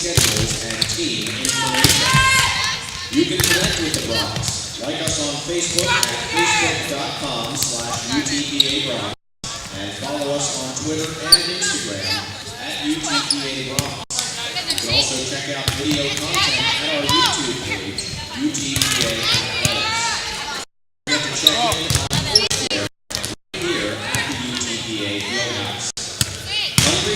schedules, and team information. You can connect with the Bronx. Like us on Facebook at facebook.com/UTPA Bronx and follow us on Twitter and Instagram at UTPA Bronx. You can also check out video content at our YouTube page, UTPA Athletics. Get to check in on Foursquare here at the UTPA Fieldhouse. Hungry?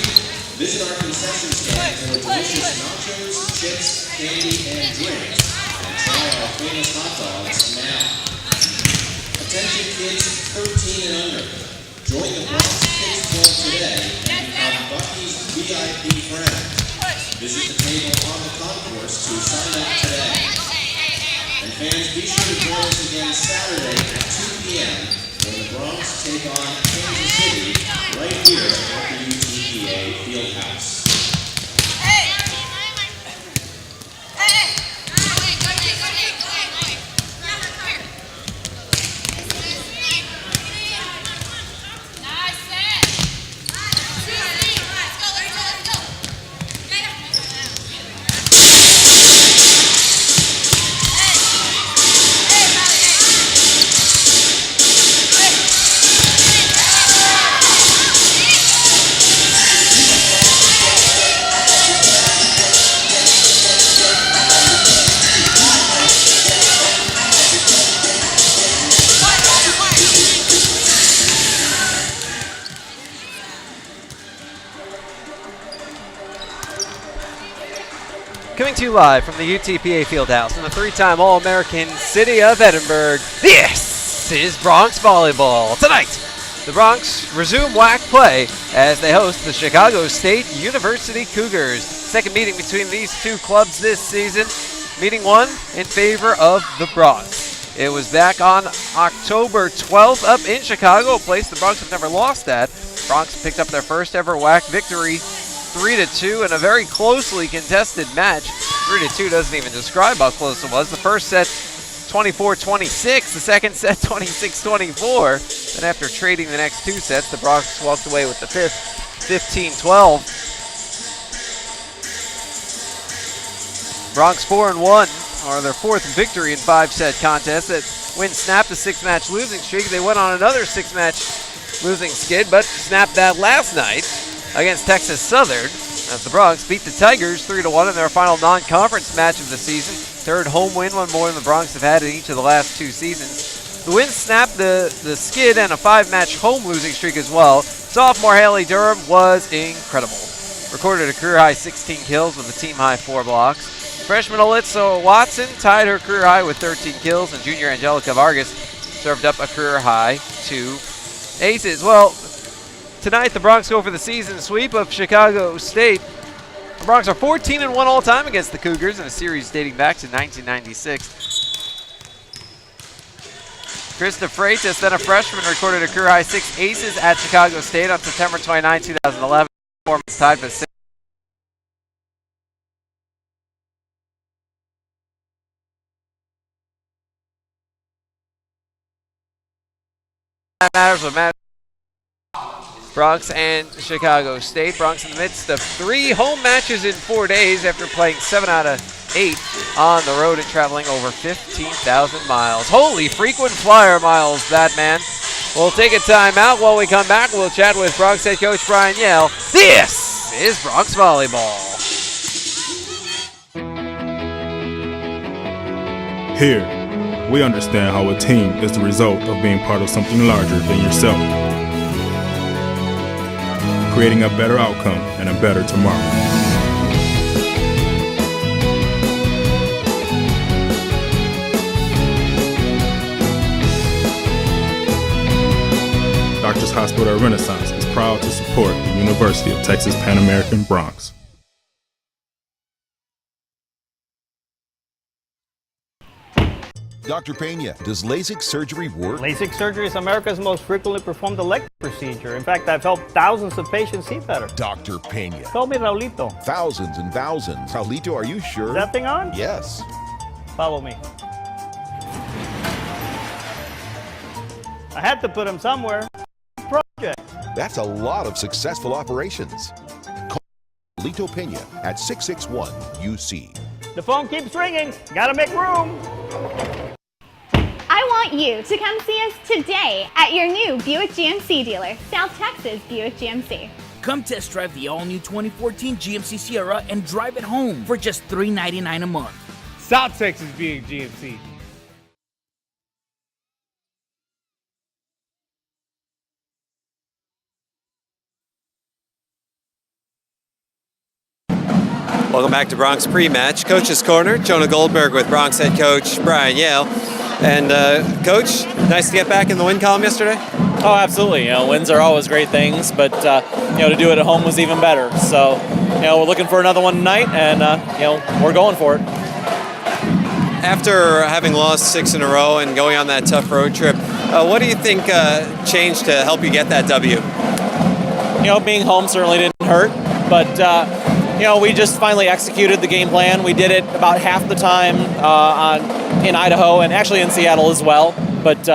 Visit our concession stand for delicious nachos, chips, candy, and drinks. And try our famous hot dogs now. Attention kids 13 and under. Join the Bronx Kids Club today and become Bucky's VIP friend. Visit the table on the concourse to sign up today. And fans, be sure to join us again Saturday at 2 p.m. when the Bronx take on Kansas City right here at the UTPA Fieldhouse. Coming to you live from the UTPA Fieldhouse in the three-time All-American city of Edinburgh, this is Bronx Volleyball. Tonight, the Bronx resume WAC play as they host the Chicago State University Cougars. Second meeting between these two clubs this season, meeting one in favor of the Bronx. It was back on October 12th up in Chicago, a place the Bronx have never lost at. Bronx picked up their first ever WAC victory 3-2 in a very closely contested match. 3-2 doesn't even describe how close it was. The first set 24-26, the second set 26-24. Then after trading the next two sets, the Bronx walked away with the fifth 15-12. Bronx 4-1, or their fourth victory in five-set contest. That win snapped a six-match losing streak. They went on another six-match losing skid, but snapped that last night against Texas Southern as the Bronx beat the Tigers 3-1 in their final non-conference match of the season. Third home win, one more than the Bronx have had in each of the last two seasons. The win snapped the skid and a five-match home losing streak as well. Sophomore Haley Durham was incredible. Recorded a career-high 16 kills with a team-high 4 blocks. Freshman Alyssa Watson tied her career high with 13 kills, and junior Angelica Vargas served up a career-high 2 aces. Well, tonight, the Bronx go for the season sweep of Chicago State. The Bronx are 14-1 all-time against the Cougars in a series dating back to 1996. Krista Freitas, then a freshman, recorded a career-high 6 aces at Chicago State on September 29, 2011. Performance tied for 6. That matters what matters. Bronx and Chicago State. Bronx in the midst of 3 home matches in 4 days after playing 7 out of 8 on the road and traveling over 15,000 miles. Holy frequent flyer miles, that man. We'll take a timeout. While we come back, we'll chat with Bronx head coach Brian Yell. This is Bronx Volleyball. Here, we understand how a team is the result of being part of something larger than yourself, creating a better outcome and a better tomorrow. Doctors Hospital Renaissance is proud to support the University of Texas Pan American Bronx. Dr. Pena, does LASIK surgery work? LASIK surgery is America's most frequently performed elective procedure. In fact, I've helped thousands of patients see better. Dr. Pena. Call me Raulito. Thousands and thousands. Raulito, are you sure? Is that thing on? Yes. Follow me. I had to put him somewhere. Project. That's a lot of successful operations. Lito Pena at 661 UC. The phone keeps ringing. Gotta make room. I want you to come see us today at your new Buick GMC dealer, South Texas Buick GMC. Come test drive the all-new 2014 GMC Sierra and drive it home for just $399 a month. South Texas Buick GMC. Welcome back to Bronx Pre-Match. Coach's Corner, Jonah Goldberg with Bronx head coach Brian Yale. And Coach, nice to get back in the win column yesterday? Oh, absolutely. Wins are always great things, but to do it at home was even better. So, we're looking for another one tonight, and we're going for it. After having lost 6 in a row and going on that tough road trip, what do you think changed to help you get that W? Being home certainly didn't hurt, but we just finally executed the game plan. We did it about half the time in Idaho and actually in Seattle as well. But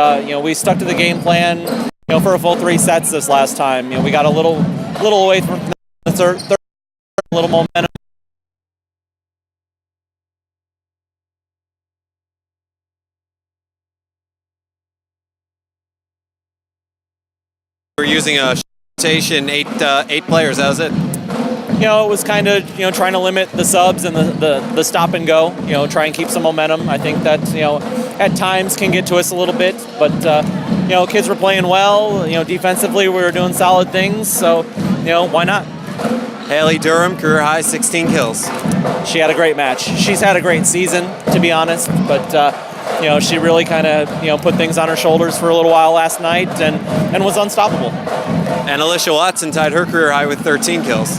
we stuck to the game plan, for a full 3 sets this last time. We got a little away from the third, a little momentum. We're using a rotation, eight players. That was it. It was kind of trying to limit the subs and the stop and go. Try and keep some momentum. I think that at times can get to us a little bit, but kids were playing well. Defensively we were doing solid things. So why not? Haley Durham, career high 16 kills. She had a great match. She's had a great season, to be honest, but she really kind of put things on her shoulders for a little while last night and was unstoppable. And Alicia Watson tied her career high with 13 kills.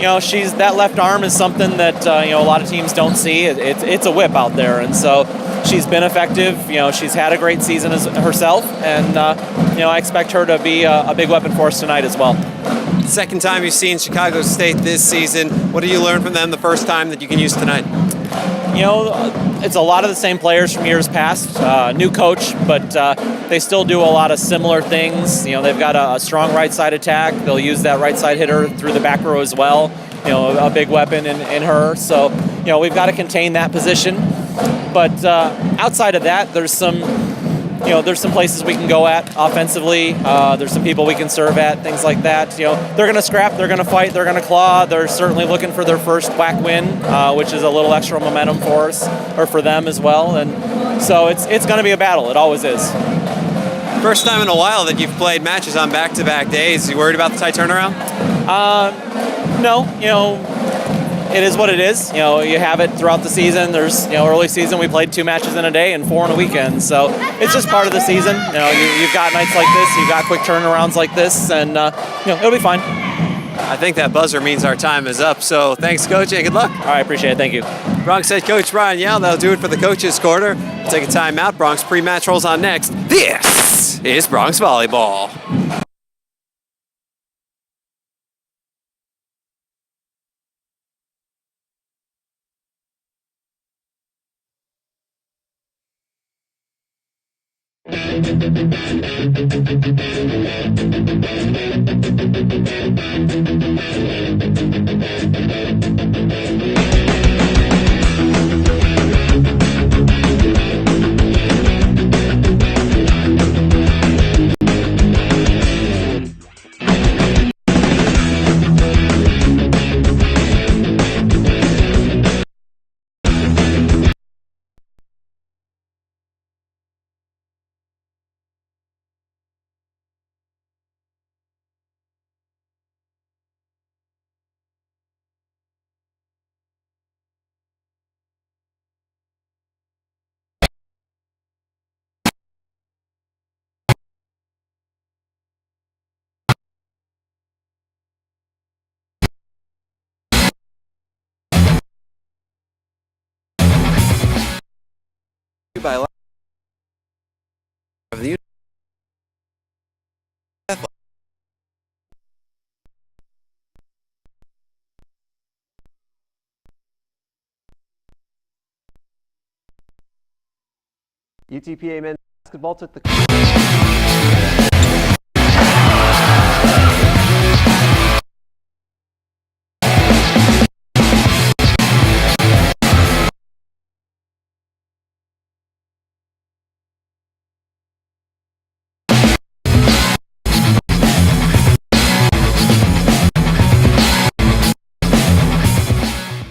That left arm is something that a lot of teams don't see. It's a whip out there, and so she's been effective. She's had a great season herself, and I expect her to be a big weapon for us tonight as well. Second time you've seen Chicago State this season. What did you learn from them the first time that you can use tonight? It's a lot of the same players from years past. New coach, but they still do a lot of similar things. They've got a strong right side attack. They'll use that right side hitter through the back row as well. A big weapon in her. So, we've got to contain that position. But outside of that, there's some places we can go at offensively. There's some people we can serve at, things like that. They're going to scrap, they're going to fight, they're going to claw. They're certainly looking for their first WAC win, which is a little extra momentum for us, or for them as well. And so it's going to be a battle. It always is. First time in a while that you've played matches on back-to-back days. You worried about the tight turnaround? No. It is what it is. You have it throughout the season. There's, early season we played 2 matches in a day and 4 in a weekend. So it's just part of the season. You've got nights like this, you've got quick turnarounds like this, and it'll be fine. I think that buzzer means our time is up. So thanks, Coach, and good luck. All right, appreciate it. Thank you. Bronx head coach Brian Yale. That'll do it for the Coach's Corner. We'll take a timeout. Bronx pre-match rolls on next. This is Bronx Volleyball. By of the UTPA men's basketball took the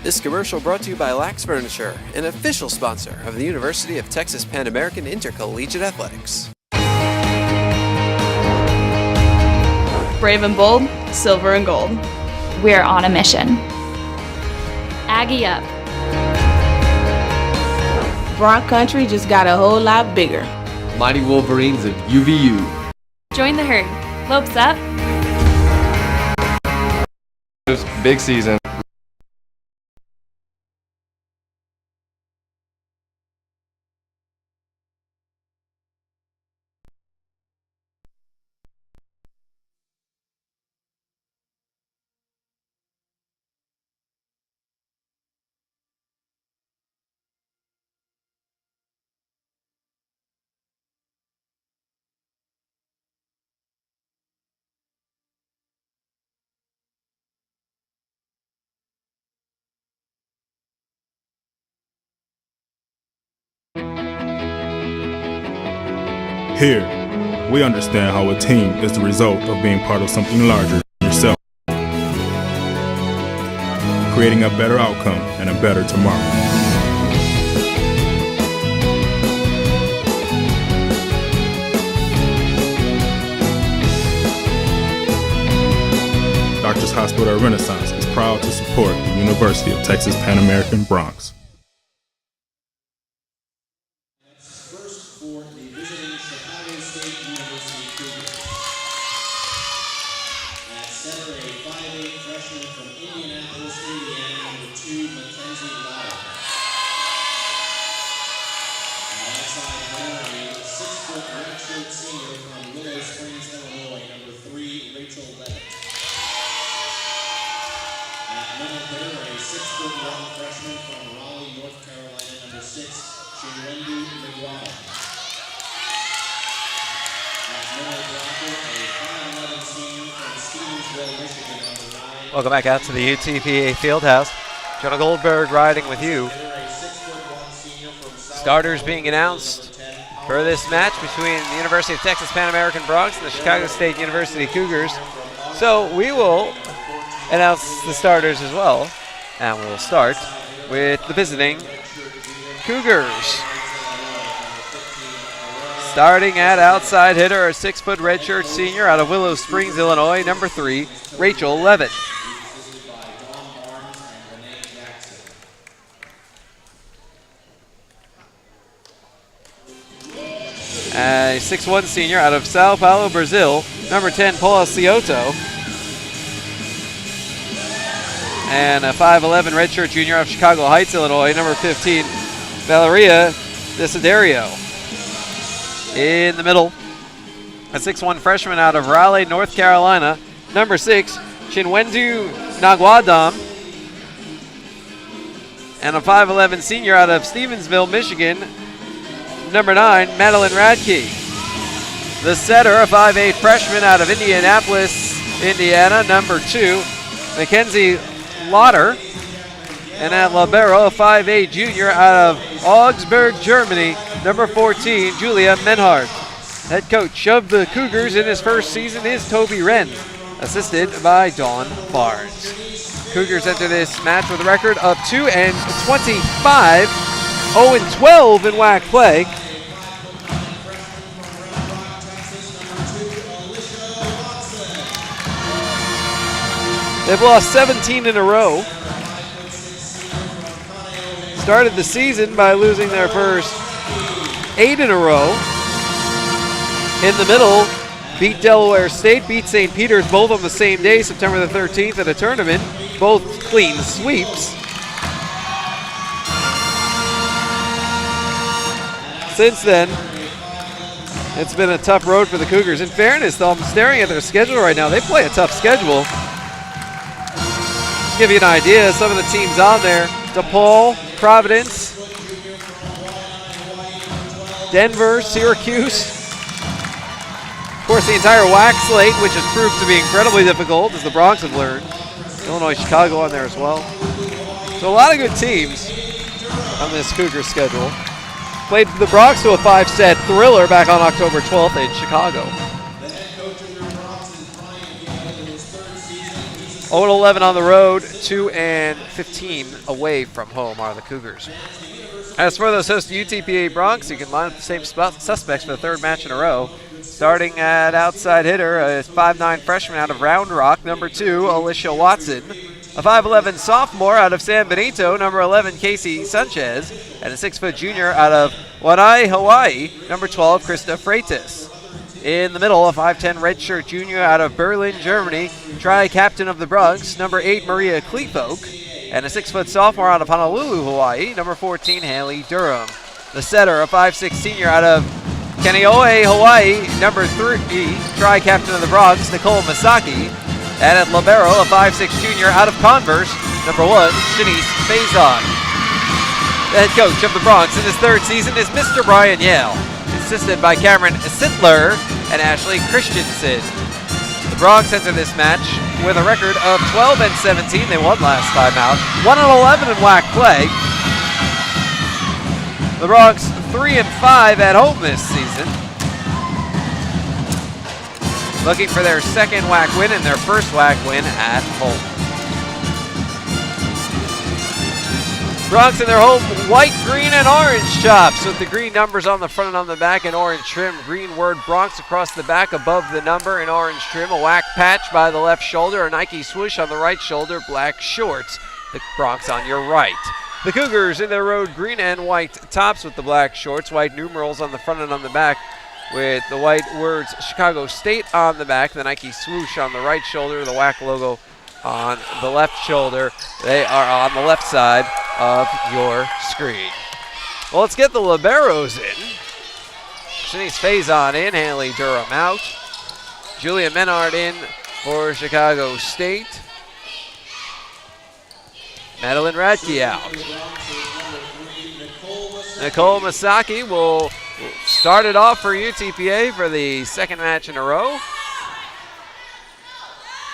This commercial brought to you by Lax Furniture, an official sponsor of the University of Texas Pan American Intercollegiate Athletics. Brave and bold, silver and gold. We're on a mission. Aggie up. Bronx Country just got a whole lot bigger. Mighty Wolverines of UVU. Join the herd. Lopes up. Big season. Here, we understand how a team is the result of being part of something larger than yourself, creating a better outcome and a better tomorrow. Doctors Hospital Renaissance is proud to support the University of Texas Pan American Bronx. First for the visiting Chicago State University Cougars. At center, a 5'8" freshman from Indianapolis, Indiana, number 2, Mackenzie Lauer. Outside center, a 6-foot redshirt senior from Willow Springs, Illinois, number 3, Rachel Levitt. At middle hitter, a 6'1" freshman from Raleigh, North Carolina, number 6, Chinwendu Miguel. At middle blocker, a 5'11" senior from Stevensville, Michigan, number 9. Welcome back out to the UTPA Fieldhouse. Jonah Goldberg riding with you. Starters being announced for this match between the University of Texas Pan American Bronx and the Chicago State University Cougars. So we will announce the starters as well, and we'll start with the visiting Cougars. Starting at outside hitter, a 6-foot redshirt senior out of Willow Springs, Illinois, number 3, Rachel Levitt. A 6'1" senior out of Sao Paulo, Brazil, number 10, Paula Cioto. And a 5'11" redshirt junior out of Chicago Heights, Illinois, number 15, Valeria Desiderio. In the middle, a 6'1" freshman out of Raleigh, North Carolina, number 6, Chinwendu Nagwadam. And a 5'11" senior out of Stevensville, Michigan, number 9, Madeline Radke. The setter, a 5'8" freshman out of Indianapolis, Indiana, number 2, Mackenzie Lauder. And at libero, a 5'8" junior out of Augsburg, Germany, number 14, Julia Menhard. Head coach of the Cougars in his first season is Toby Wren, assisted by Dawn Barnes. Cougars enter this match with a record of 2-25, 0-12 in WAC play. They've lost 17 in a row. Started the season by losing their first 8 in a row. In the middle, beat Delaware State, beat St. Peter's, both on the same day, September the 13th, at a tournament. Both clean sweeps. Since then, it's been a tough road for the Cougars. In fairness, though, I'm staring at their schedule right now. They play a tough schedule. To give you an idea, some of the teams on there: DePaul, Providence, Denver, Syracuse. Of course, the entire WAC slate, which has proved to be incredibly difficult, as the Bronx have learned. Illinois, Chicago on there as well. So a lot of good teams on this Cougar schedule. Played the Bronx to a 5-set thriller back on October 12th in Chicago. 0-11 on the road, 2-15 away from home are the Cougars. As for those host UTPA Bronx, you can line up the same suspects for the third match in a row. Starting at outside hitter, a 5'9 freshman out of Round Rock, number 2, Alicia Watson. A 5'11 sophomore out of San Benito, number 11, Casey Sanchez. And a 6' junior out of Wanai, Hawaii, number 12, Krista Freitas. In the middle, a 5'10 redshirt junior out of Berlin, Germany, tri-captain of the Bronx, number 8, Maria Kleefolk. And a 6' sophomore out of Honolulu, Hawaii, number 14, Haley Durham. The setter, a 5'6 senior out of Kaneohe, Hawaii, number 3, tri-captain of the Bronx, Nicole Masaki. And at libero, a 5'6 junior out of Converse, number 1, Shanice Faison. The head coach of the Bronx in his third season is Mr. Brian Yale, assisted by Cameron Sittler and Ashley Christensen. The Bronx enter this match with a record of 12-17. They won last time out. 1-11 in WAC play. The Bronx 3-5 at home this season. Looking for their second WAC win and their first WAC win at home. Bronx in their home white, green, and orange chops with the green numbers on the front and on the back and orange trim. Green word Bronx across the back above the number in orange trim. A WAC patch by the left shoulder, a Nike swoosh on the right shoulder, black shorts. The Bronx on your right. The Cougars in their road green and white tops with the black shorts, white numerals on the front and on the back with the white words Chicago State on the back, the Nike swoosh on the right shoulder, the WAC logo on the left shoulder. They are on the left side of your screen. Well, let's get the liberos in. Shanice Faison in, Haley Durham out. Julia Menard in for Chicago State. Madeline Radke out. Nicole Masaki will start it off for UTPA for the second match in a row.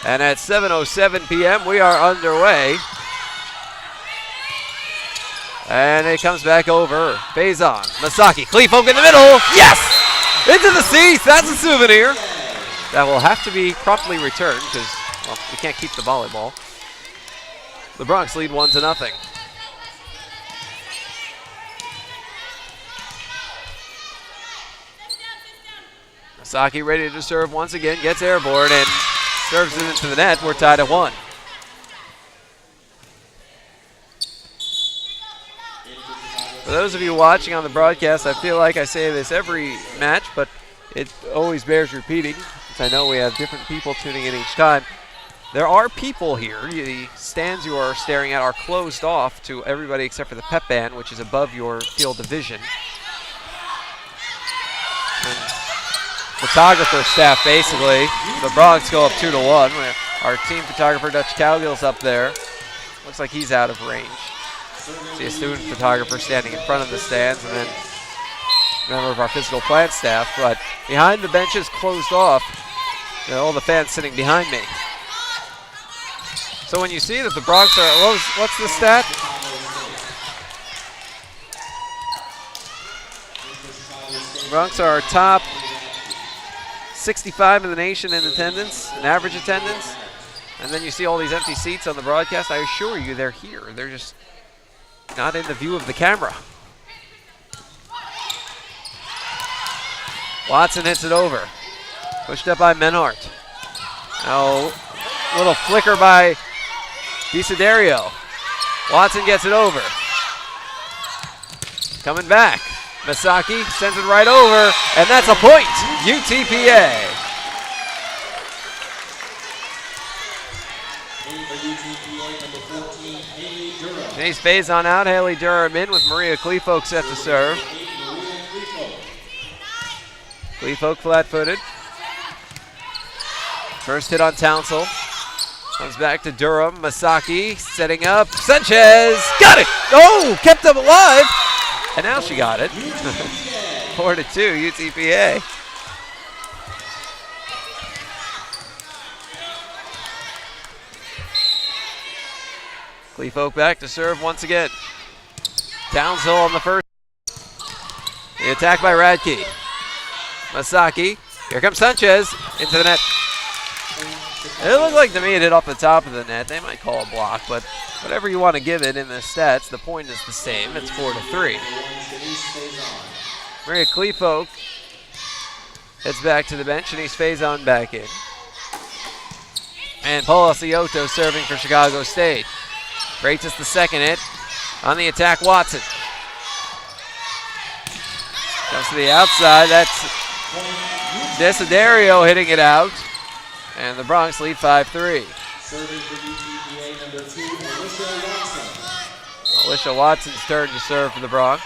And at 7:07 p.m., we are underway. And it comes back over. Faison, Masaki, Kleefolk in the middle. Yes! Into the seats. That's a souvenir. That will have to be promptly returned because, well, we can't keep the volleyball. The Bronx lead 1-0. Masaki ready to serve once again, gets airborne and serves it into the net. We're tied at 1. For those of you watching on the broadcast, I feel like I say this every match, but it always bears repeating, since I know we have different people tuning in each time. There are people here. The stands you are staring at are closed off to everybody except for the pep band, which is above your field of vision. And photographer staff, basically. The Bronx go up 2-1. Our team photographer, Dutch Cowgill's up there. Looks like he's out of range. See a student photographer standing in front of the stands, and then a member of our physical plant staff. But behind the benches closed off, you know, all the fans sitting behind me. So when you see that the Bronx are, what's the stat? Bronx are top 65 in the nation in attendance, in average attendance. And then you see all these empty seats on the broadcast. I assure you they're here. They're just not in the view of the camera. Watson hits it over. Pushed up by Menard. Now, little flicker by Desiderio. Watson gets it over. Coming back. Masaki sends it right over, and that's a point. UTPA. Shanice Faison out, Haley Durham in with Maria Kleefolk set to serve. Kleefolk flat-footed. First hit on Townsell. Comes back to Durham. Masaki setting up. Sanchez got it. Oh, kept them alive. And now she got it. 4-2 UTPA. Kleefolk back to serve once again. Townsell on the first. The attack by Radke. Masaki. Here comes Sanchez into the net. It looked like to me it hit off the top of the net. They might call a block, but whatever you want to give it in the stats, the point is the same. It's 4-3. Maria Kleefolk heads back to the bench, and he's Faison back in. And Paul Cioto serving for Chicago State. Freitas the second hit. On the attack, Watson. Comes to the outside. That's Desiderio hitting it out. And the Bronx lead 5-3. Serving for UTPA number 2, Alicia Watson. Alicia Watson's turn to serve for the Bronx.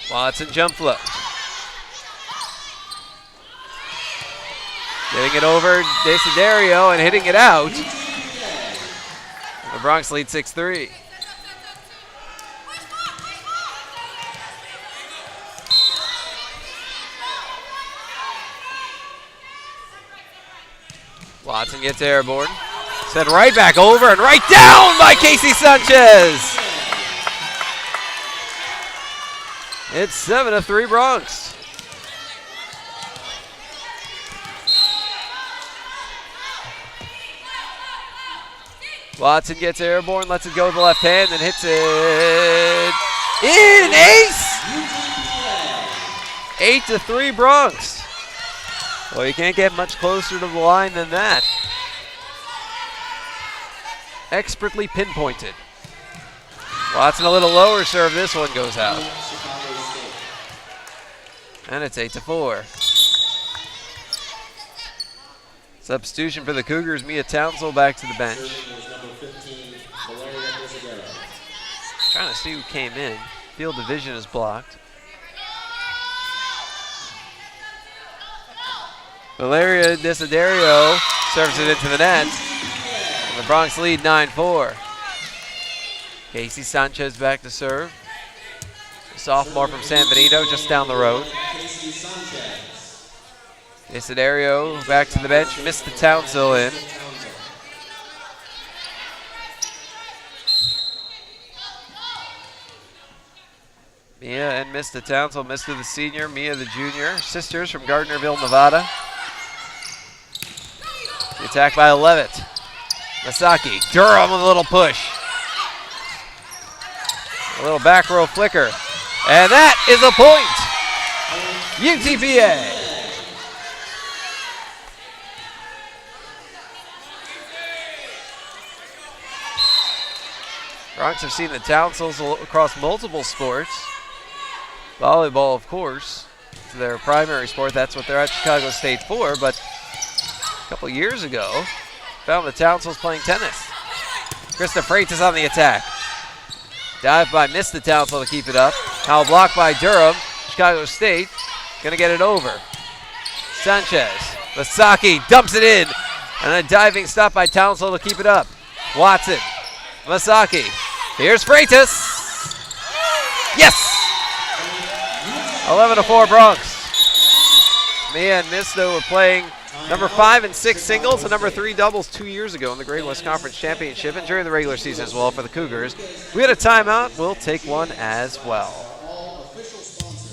Watson jump float. Getting it over Desiderio and hitting it out. The Bronx lead 6-3. Watson gets airborne. Sent right back over and right down by Casey Sanchez. It's 7-3 Bronx. Watson gets airborne, lets it go with the left hand, and hits it in. Ace! 8-3 Bronx. Well, you can't get much closer to the line than that. Expertly pinpointed. Watson a little lower serve. This one goes out. And it's 8-4. Substitution for the Cougars, Mia Townsell back to the bench. Trying to see who came in. Field division is blocked. Valeria Desiderio serves it into the net. And the Bronx lead 9-4. Casey Sanchez back to serve. A sophomore from San Benito, just down the road. Desiderio back to the bench, missed the Townsell in. Mia and Mista Townsell, Mista the senior, Mia the junior, sisters from Gardnerville, Nevada. The attack by Levitt. Masaki, Durham with a little push. A little back row flicker. And that is a point. UTPA. Bronx have seen the Townsells across multiple sports. Volleyball, of course, is their primary sport. That's what they're at Chicago State for. But a couple years ago, found the Townsells playing tennis. Krista Freitas on the attack. Dive by Mista Townsell to keep it up. Now blocked by Durham. Chicago State gonna get it over. Sanchez, Masaki dumps it in. And a diving stop by Townsell to keep it up. Watson, Masaki. Here's Freitas. Yes! 11-4 Bronx. Mia and Mista were playing number 5 and 6 singles and number 3 doubles 2 years ago in the Great West Conference Championship and during the regular season as well for the Cougars. We had a timeout. We'll take one as well.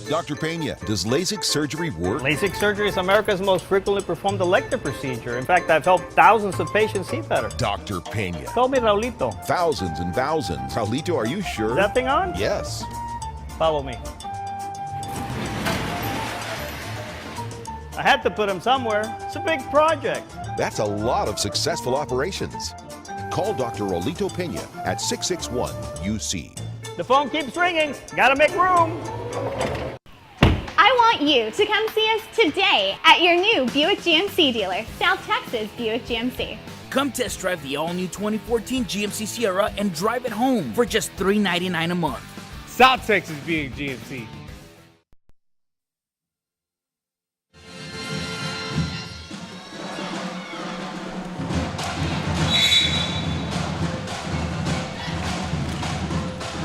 Dr. Pena, does LASIK surgery work? LASIK surgery is America's most frequently performed elective procedure. In fact, I've helped thousands of patients see better. Dr. Pena. Call me Raulito. Thousands and thousands. Raulito, are you sure? Is that thing on? Yes. Follow me. I had to put him somewhere. It's a big project. That's a lot of successful operations. Call Dr. Raulito Pena at 661-UC. The phone keeps ringing. Gotta make room. I want you to come see us today at your new Buick GMC dealer, South Texas Buick GMC. Come test drive the all-new 2014 GMC Sierra and drive it home for just $399 a month. South Texas Buick GMC.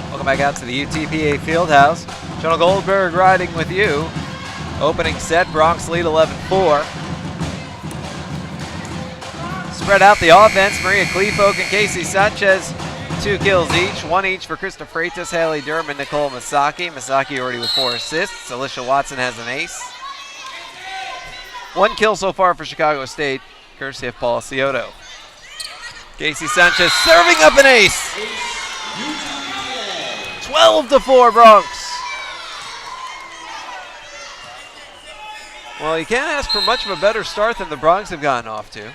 Welcome back out to the UTPA Fieldhouse. Jonah Goldberg riding with you. Opening set, Bronx lead 11-4. Spread out the offense. Maria Kleefolk and Casey Sanchez, 2 kills each. 1 each for Krista Freitas, Haley Durham, and Nicole Masaki. Masaki already with 4 assists. Alicia Watson has an ace. One kill so far for Chicago State, courtesy of Paul Cioto. Casey Sanchez serving up an ace. 12-4 Bronx. Well, you can't ask for much of a better start than the Bronx have gotten off to.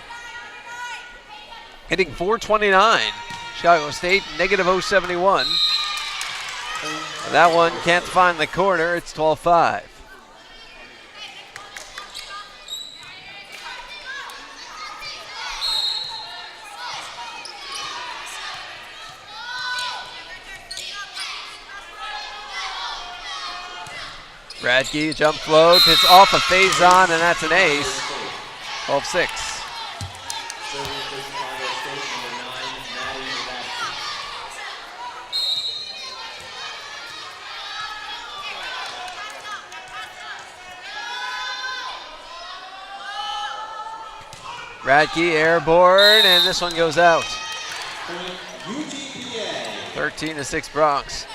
Hitting .429. Chicago State negative .071. That one can't find the corner. It's 12-5. Radke, jump float, it's off a phase on, and that's an ace. 12-6. Radke airborne, and this one goes out. 13-6 Bronx.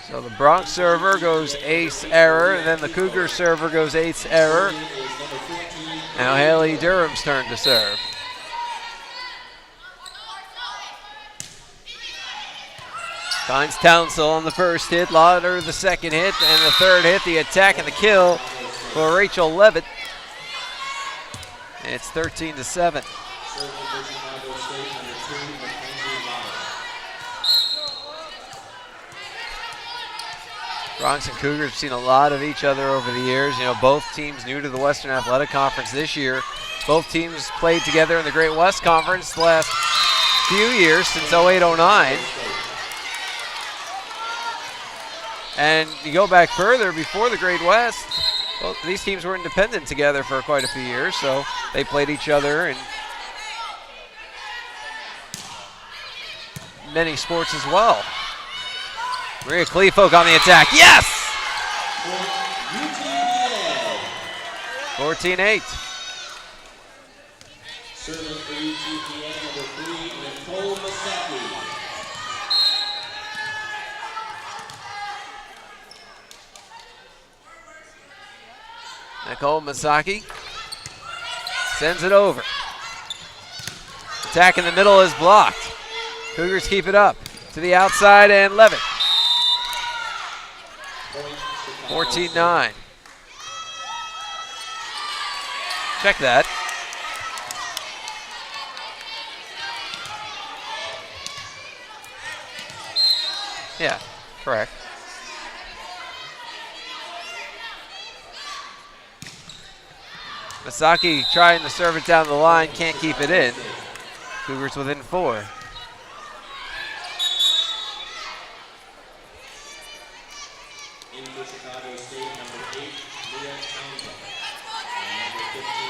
So the Bronx server goes ace error, and then the Cougar server goes ace error. Now Haley Durham's turn to serve. Finds Townsell on the first hit, Lauder the second hit, and the third hit, the attack and the kill for Rachel Levitt. It's 13-7. Bronx and Cougars have seen a lot of each other over the years. You know, both teams new to the Western Athletic Conference this year. Both teams played together in the Great West Conference the last few years, since 08-09. And you go back further, before the Great West, both these teams were independent together for quite a few years, so they played each other in many sports as well. Maria Kleefolk on the attack. Yes! 14-8. Serving for UTPA, number 3, Nicole Masaki. Nicole Masaki sends it over. Attack in the middle is blocked. Cougars keep it up to the outside, and Levitt. 14-9. Check that. Yeah, correct. Masaki trying to serve it down the line, can't keep it in. Cougars within 4.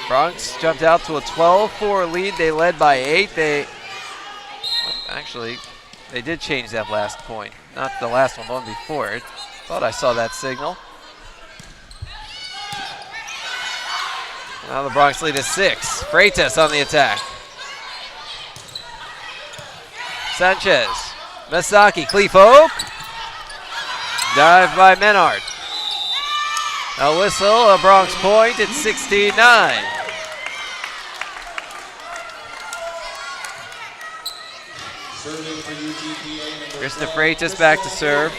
Bronx jumped out to a 12-4 lead. They led by 8. Actually, they did change that last point. Not the last one, the one before it. Thought I saw that signal. Now the Bronx lead is 6. Freitas on the attack. Sanchez. Masaki. Kleefolk. Dive by Menard. A whistle, a Bronx point. It's 16-9. Krista Freitas back to serve.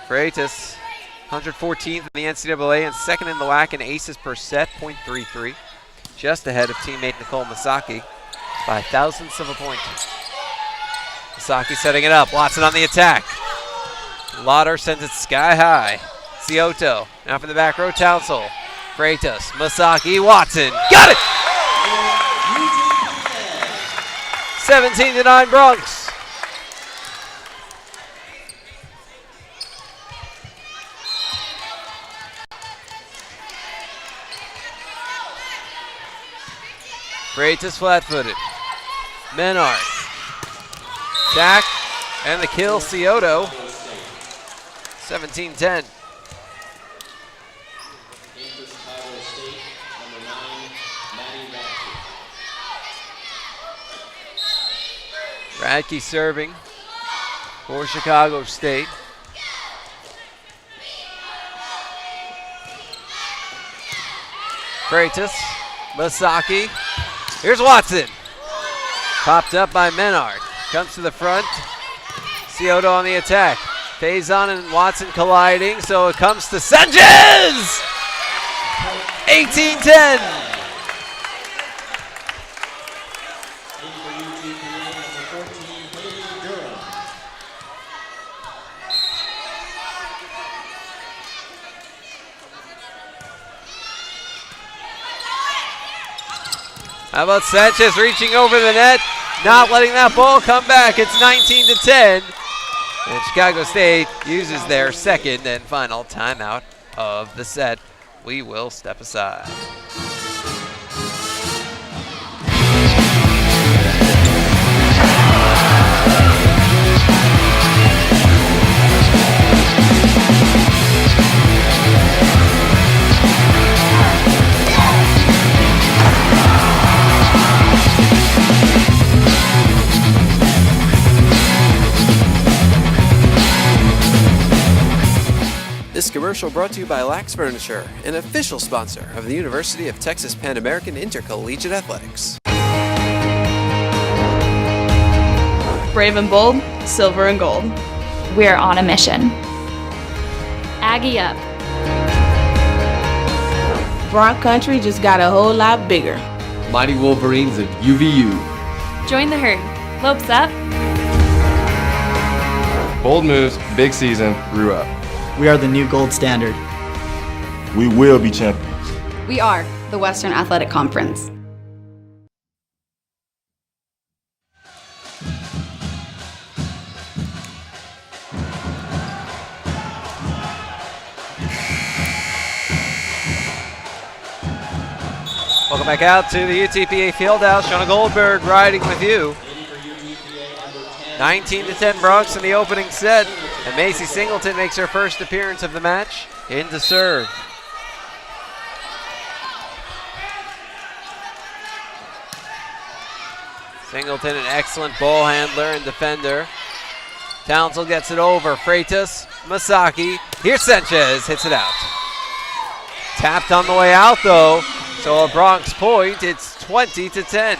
Freitas, 114th in the NCAA and second in the WAC in aces per set, .33. Just ahead of teammate Nicole Masaki by thousandths of a point. Masaki setting it up. Watson on the attack. Lauder sends it sky high. Cioto now from the back row. Townsell. Freitas. Masaki. Watson. Got it! 17-9 Bronx. Freitas flat-footed. Menard. Jack and the kill, Cioto. 17-10. Radke serving for Chicago State. Freitas, Masaki. Here's Watson. Popped up by Menard. Comes to the front. Scioto on the attack. Faison and Watson colliding, so it comes to Sanchez! 18-10. How about Sanchez reaching over the net, not letting that ball come back. It's 19-10. And Chicago State uses their second and final timeout of the set. We will step aside. This commercial brought to you by Lax Furniture, an official sponsor of the University of Texas Pan American Intercollegiate Athletics. Brave and bold, silver and gold. We're on a mission. Aggie up. Bronx Country just got a whole lot bigger. Mighty Wolverines of UVU. Join the herd. Lopes up. Bold moves, big season, grew up. We are the new gold standard. We will be champions. We are the Western Athletic Conference. Welcome back out to the UTPA Fieldhouse. Shawna Goldberg riding with you. 19-10 Bronx in the opening set. And Macy Singleton makes her first appearance of the match into serve. Singleton, an excellent ball handler and defender. Townsend gets it over. Freitas, Masaki. Here's Sanchez, hits it out. Tapped on the way out though, so a Bronx point. It's 20-10.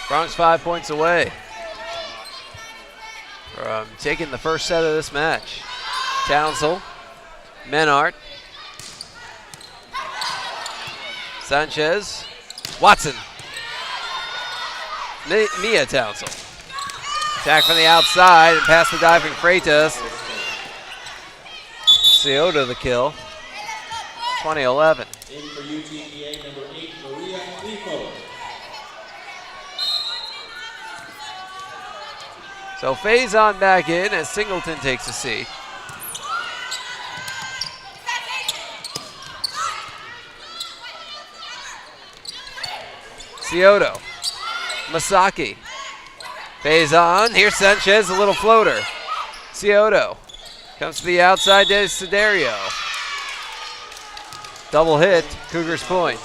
Bronx 5 points away from taking the first set of this match. Townsend, Menard, Sanchez, Watson, Mia Townsend. Attack from the outside and past the diving Freitas. Scioto the kill. 20-11. In for UTPA, number 8, Maria Clifford. So Faison back in as Singleton takes a seat. Scioto, Masaki, Faison, here's Sanchez, a little floater. Scioto comes to the outside, to Siderio. Double hit, Cougars point.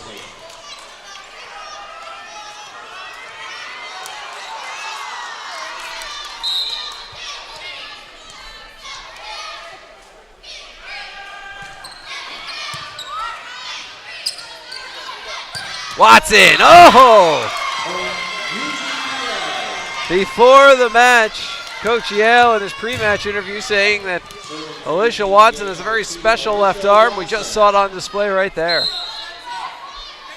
Watson, oh! Before the match, Coach Yale in his pre-match interview saying that Alicia Watson has a very special left arm. We just saw it on display right there.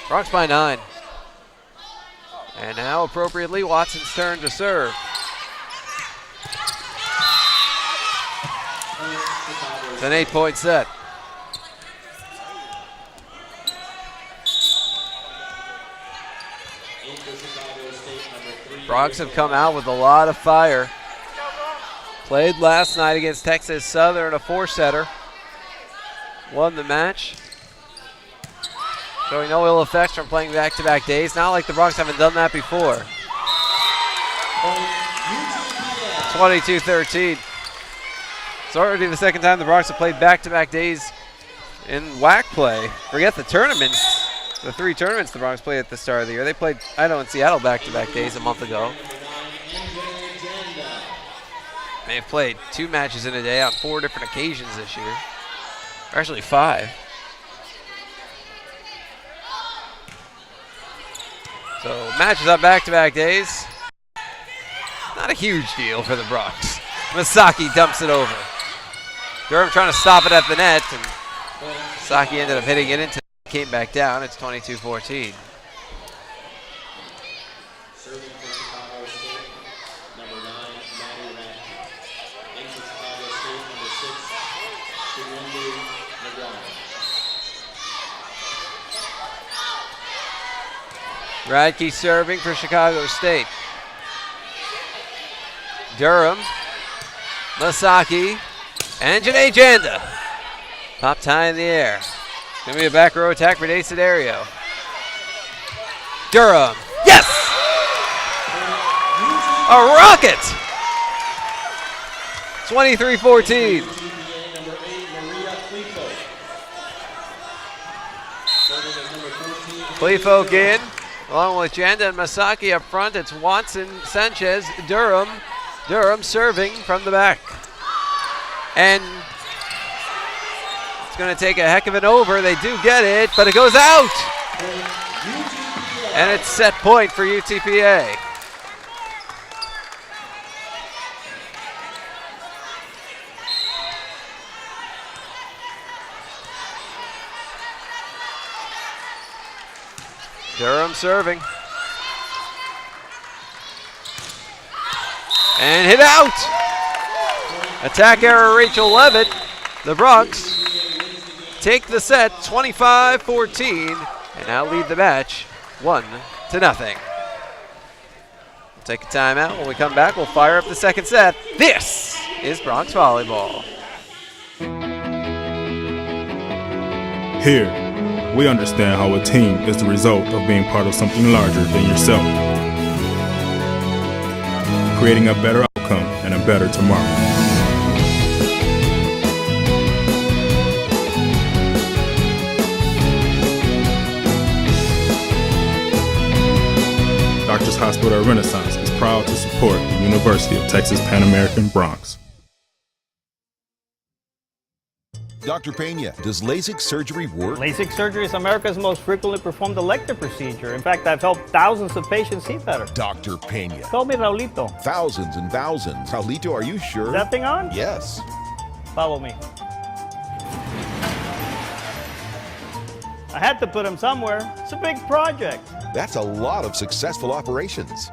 Bronx by 9. And now appropriately Watson's turn to serve. It's an 8-point set. Bronx have come out with a lot of fire. Played last night against Texas Southern, a 4-setter. Won the match. Showing no ill effects from playing back-to-back days. Not like the Bronx haven't done that before. 22-13. It's already the second time the Bronx have played back-to-back days in WAC play. Forget the tournaments. The 3 tournaments the Bronx played at the start of the year. They played Idaho and Seattle back-to-back days a month ago. They've played 2 matches in a day on 4 different occasions this year. Or actually 5. So matches on back-to-back days. Not a huge deal for the Bronx. Masaki dumps it over. Durham trying to stop it at the net, and Masaki ended up hitting it into it, came back down. It's 22-14. Radke serving for Chicago State. Durham, Masaki, and Janae Janda. Popped high in the air. Gonna be a back row attack for Desiderio. Durham, yes! A rocket! 23-14. Clefolk in. Along with Janda and Masaki up front, it's Watson, Sanchez, Durham. Durham serving from the back. And it's going to take a heck of an over. They do get it, but it goes out. And it's set point for UTPA. Durham serving. And hit out. Attack error, Rachel Levitt. The Bronx take the set 25-14 and now lead the match 1-0. We'll take a timeout. When we come back, we'll fire up the second set. This is Bronx Volleyball. Here, we understand how a team is the result of being part of something larger than yourself, creating a better outcome and a better tomorrow. Doctors Hospital Renaissance is proud to support the University of Texas Pan American Bronx. Dr. Pena, does LASIK surgery work? LASIK surgery is America's most frequently performed elective procedure. In fact, I've helped thousands of patients see better. Dr. Pena. Call me Raulito. Thousands and thousands. Raulito, are you sure? Is that thing on? Yes. Follow me. I had to put him somewhere. It's a big project. That's a lot of successful operations.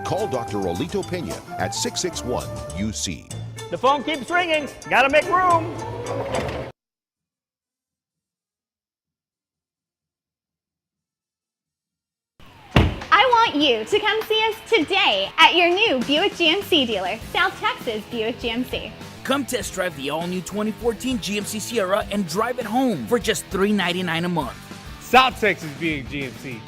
Call Dr. Raulito Pena at 661-UC. The phone keeps ringing. Gotta make room. I want you to come see us today at your new Buick GMC dealer, South Texas Buick GMC. Come test drive the all-new 2014 GMC Sierra and drive it home for just $399 a month. South Texas Buick GMC.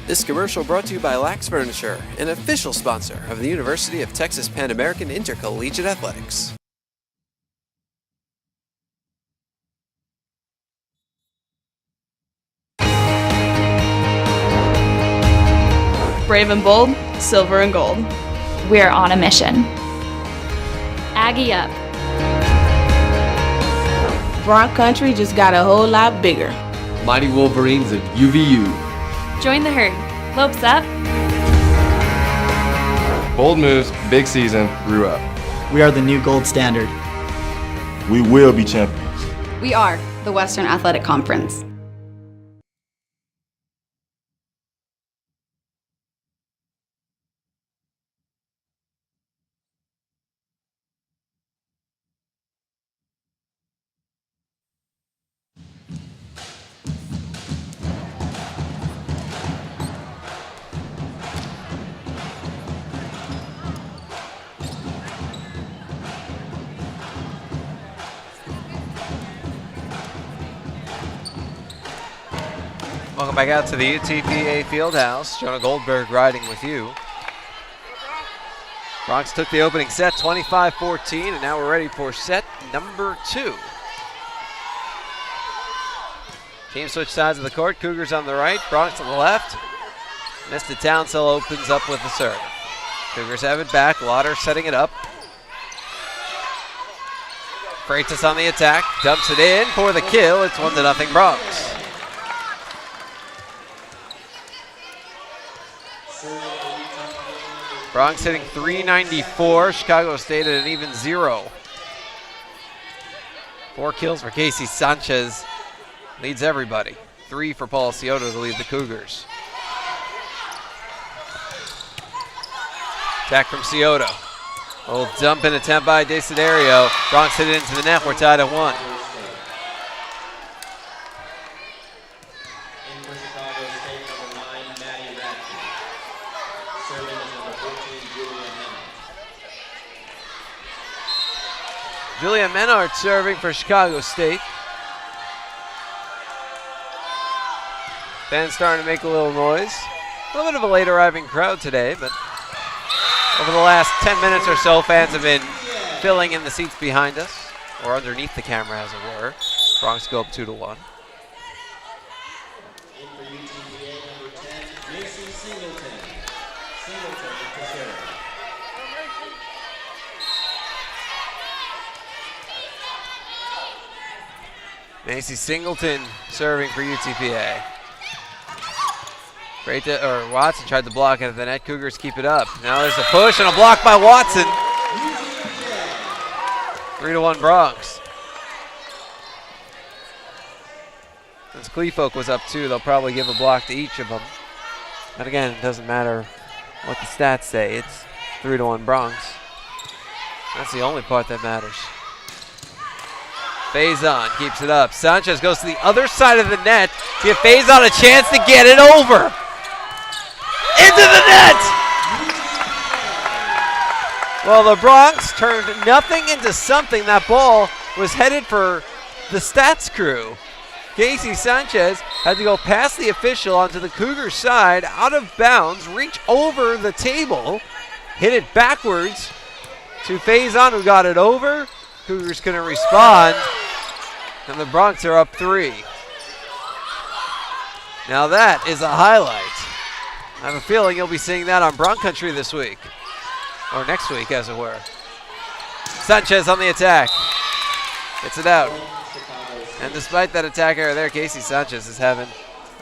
This commercial brought to you by Lax Furniture, an official sponsor of the University of Texas Pan American Intercollegiate Athletics. Brave and bold, silver and gold. We're on a mission. Aggie up. Bronx country just got a whole lot bigger. Mighty Wolverines of UVU. Join the herd. Lopes up. Bold moves, big season, grew up. We are the new gold standard. We will be champions. We are the Western Athletic Conference. Welcome back out to the UTPA Fieldhouse. Jonah Goldberg riding with you. Bronx took the opening set 25-14, and now we're ready for set number 2. Team switch sides of the court. Cougars on the right, Bronx on the left. Mr. Townsell opens up with the serve. Cougars have it back. Lauder setting it up. Freitas on the attack. Dumps it in for the kill. It's 1-0 Bronx. Bronx hitting .394. Chicago State at an even 0. 4 kills for Casey Sanchez. Leads everybody. 3 for Paul Scioto to lead the Cougars. Attack from Scioto. A little dump in attempt by Desiderio. Bronx hit it into the net. We're tied at 1. Julia Menard serving for Chicago State. Fans starting to make a little noise. A little bit of a late arriving crowd today, but over the last 10 minutes or so, fans have been filling in the seats behind us, or underneath the camera as it were. Bronx go up 2-1. Macy Singleton serving for UTPA. Watson tried to block it at the net. Cougars keep it up. Now there's a push and a block by Watson. 3-1 Bronx. Since Cleefolk was up 2, they'll probably give a block to each of them. And again, it doesn't matter what the stats say. It's 3-1 Bronx. That's the only part that matters. Faison keeps it up. Sanchez goes to the other side of the net to give Faison a chance to get it over. Into the net! Well, the Bronx turned nothing into something. That ball was headed for the stats crew. Casey Sanchez had to go past the official onto the Cougars side, out of bounds, reach over the table, hit it backwards to Faison, who got it over. Cougars couldn't respond, and the Bronx are up 3. Now that is a highlight. I have a feeling you'll be seeing that on Bronx Country this week, or next week as it were. Sanchez on the attack, gets it out. And despite that attack error there, Casey Sanchez is having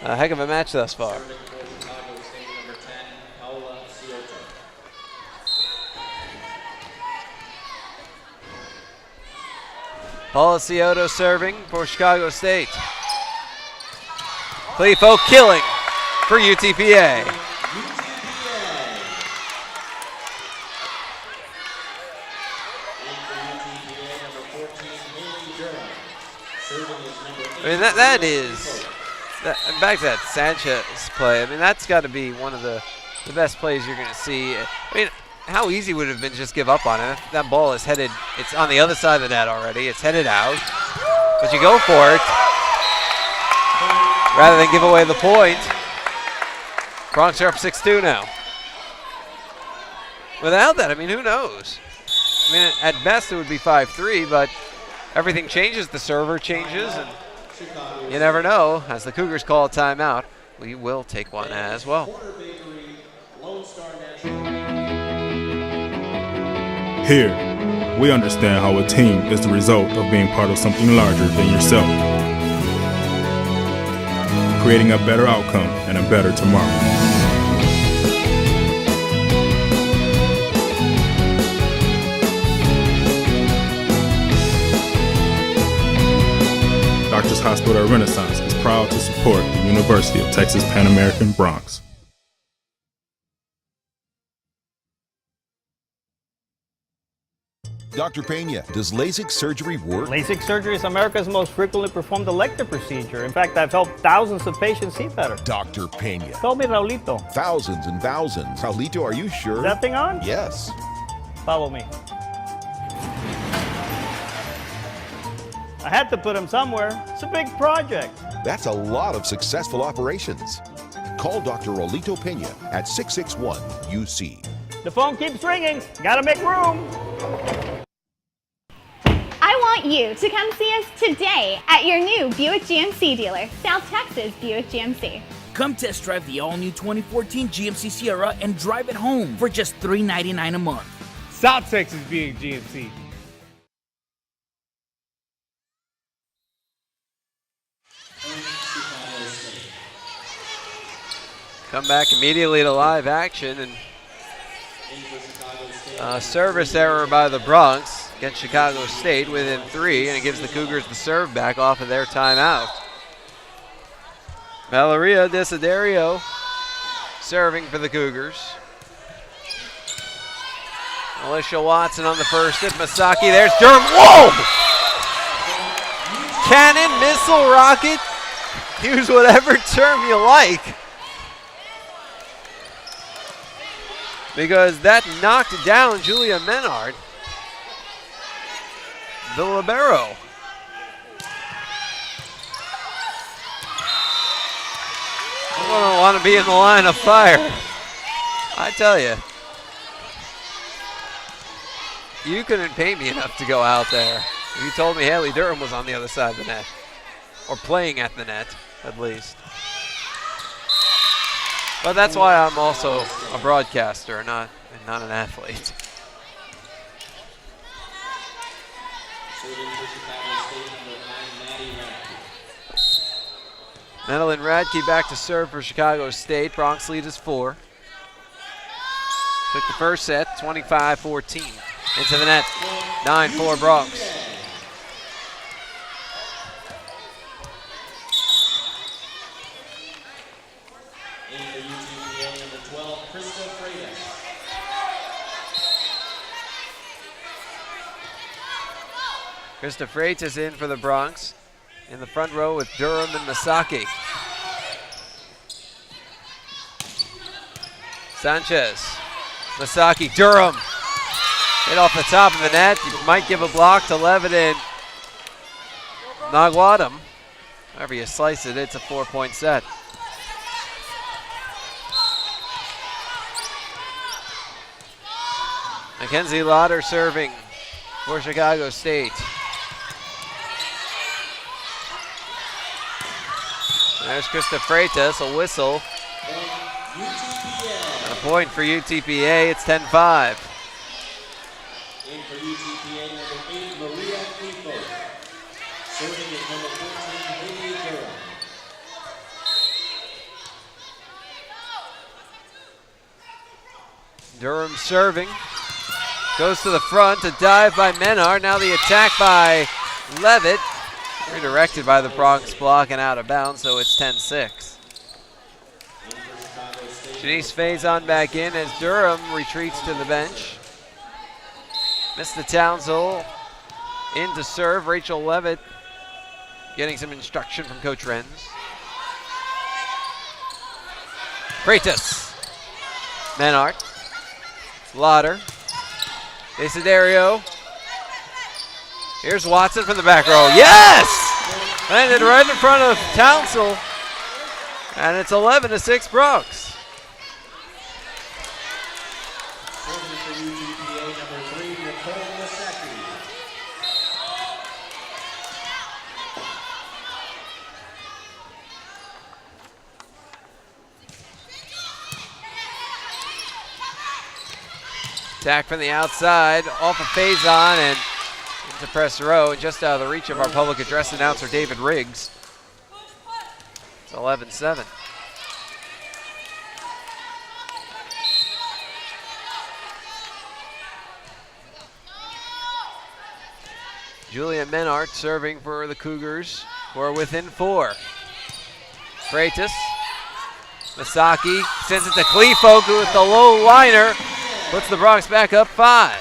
a heck of a match thus far. Paula Scioto serving for Chicago State. Cleefo killing for UTPA. I mean, that is, back to that Sanchez play, I mean, that's got to be one of the best plays you're going to see. I mean, how easy would it have been to just give up on it? That ball is headed, it's on the other side of the net already. It's headed out, but you go for it rather than give away the point. Bronx are up 6-2 now. Without that, I mean, who knows? I mean, at best it would be 5-3, but everything changes. The server changes, and you never know. As the Cougars call a timeout, we will take one as well. Here, we understand how a team is the result of being part of something larger than yourself, creating a better outcome and a better tomorrow. Baptist Hospital at Renaissance is proud to support the University of Texas Pan American Bronx. Dr. Pena, does LASIK surgery work? LASIK surgery is America's most frequently performed elective procedure. In fact, I've helped thousands of patients see better. Dr. Pena. Call me Raulito. Thousands and thousands. Raulito, are you sure? Is that thing on? Yes. Follow me. I had to put him somewhere. It's a big project. That's a lot of successful operations. Call Dr. Raulito Pena at 661-UC. The phone keeps ringing. Gotta make room. I want you to come see us today at your new Buick GMC dealer, South Texas Buick GMC. Come test drive the all-new 2014 GMC Sierra and drive it home for just $399 a month. South Texas Buick GMC. Come back immediately to live action, and service error by the Bronx against Chicago State within 3, and it gives the Cougars the serve back off of their timeout. Valeria Desiderio serving for the Cougars. Alicia Watson on the first hit. Masaki, there's Durham. Whoa! Cannon, missile, rocket. Use whatever term you like, because that knocked down Julia Menard, the libero. I don't want to be in the line of fire. I tell you, you couldn't pay me enough to go out there if you told me Haley Durham was on the other side of the net, or playing at the net at least. But that's why I'm also a broadcaster, not an athlete. Madeline Radke back to serve for Chicago State. Bronx lead is 4. Took the first set, 25-14. Into the net, 9-4 Bronx. Krista Freitas in for the Bronx. In the front row with Durham and Masaki. Sanchez, Masaki, Durham. Hit off the top of the net. You might give a block to Levitt and Naguadam. However you slice it, it's a 4-point set. Mackenzie Lauder serving for Chicago State. There's Krista Freitas, a whistle. And a point for UTPA, it's 10-5. In for UTPA, number 8, Maria Clifo. Serving at number 14, Haley Durham. Durham serving. Goes to the front, a dive by Menard. Now the attack by Levitt. Redirected by the Bronx block and out of bounds, so it's 10-6. Janice Faison back in as Durham retreats to the bench. Missed the Townsville. In to serve, Rachel Levitt getting some instruction from Coach Renz. Freitas. Menard. Lauder. Desiderio. Here's Watson from the back row. Yes! Landed right in front of Townsville. And it's 11-6 Bronx. Attack from the outside, off of Faison and into press row, just out of the reach of our public address announcer, David Riggs. It's 11-7. Julia Menard serving for the Cougars. We're within 4. Freitas. Masaki sends it to Kleefoku with the low liner. Puts the Bronx back up 5.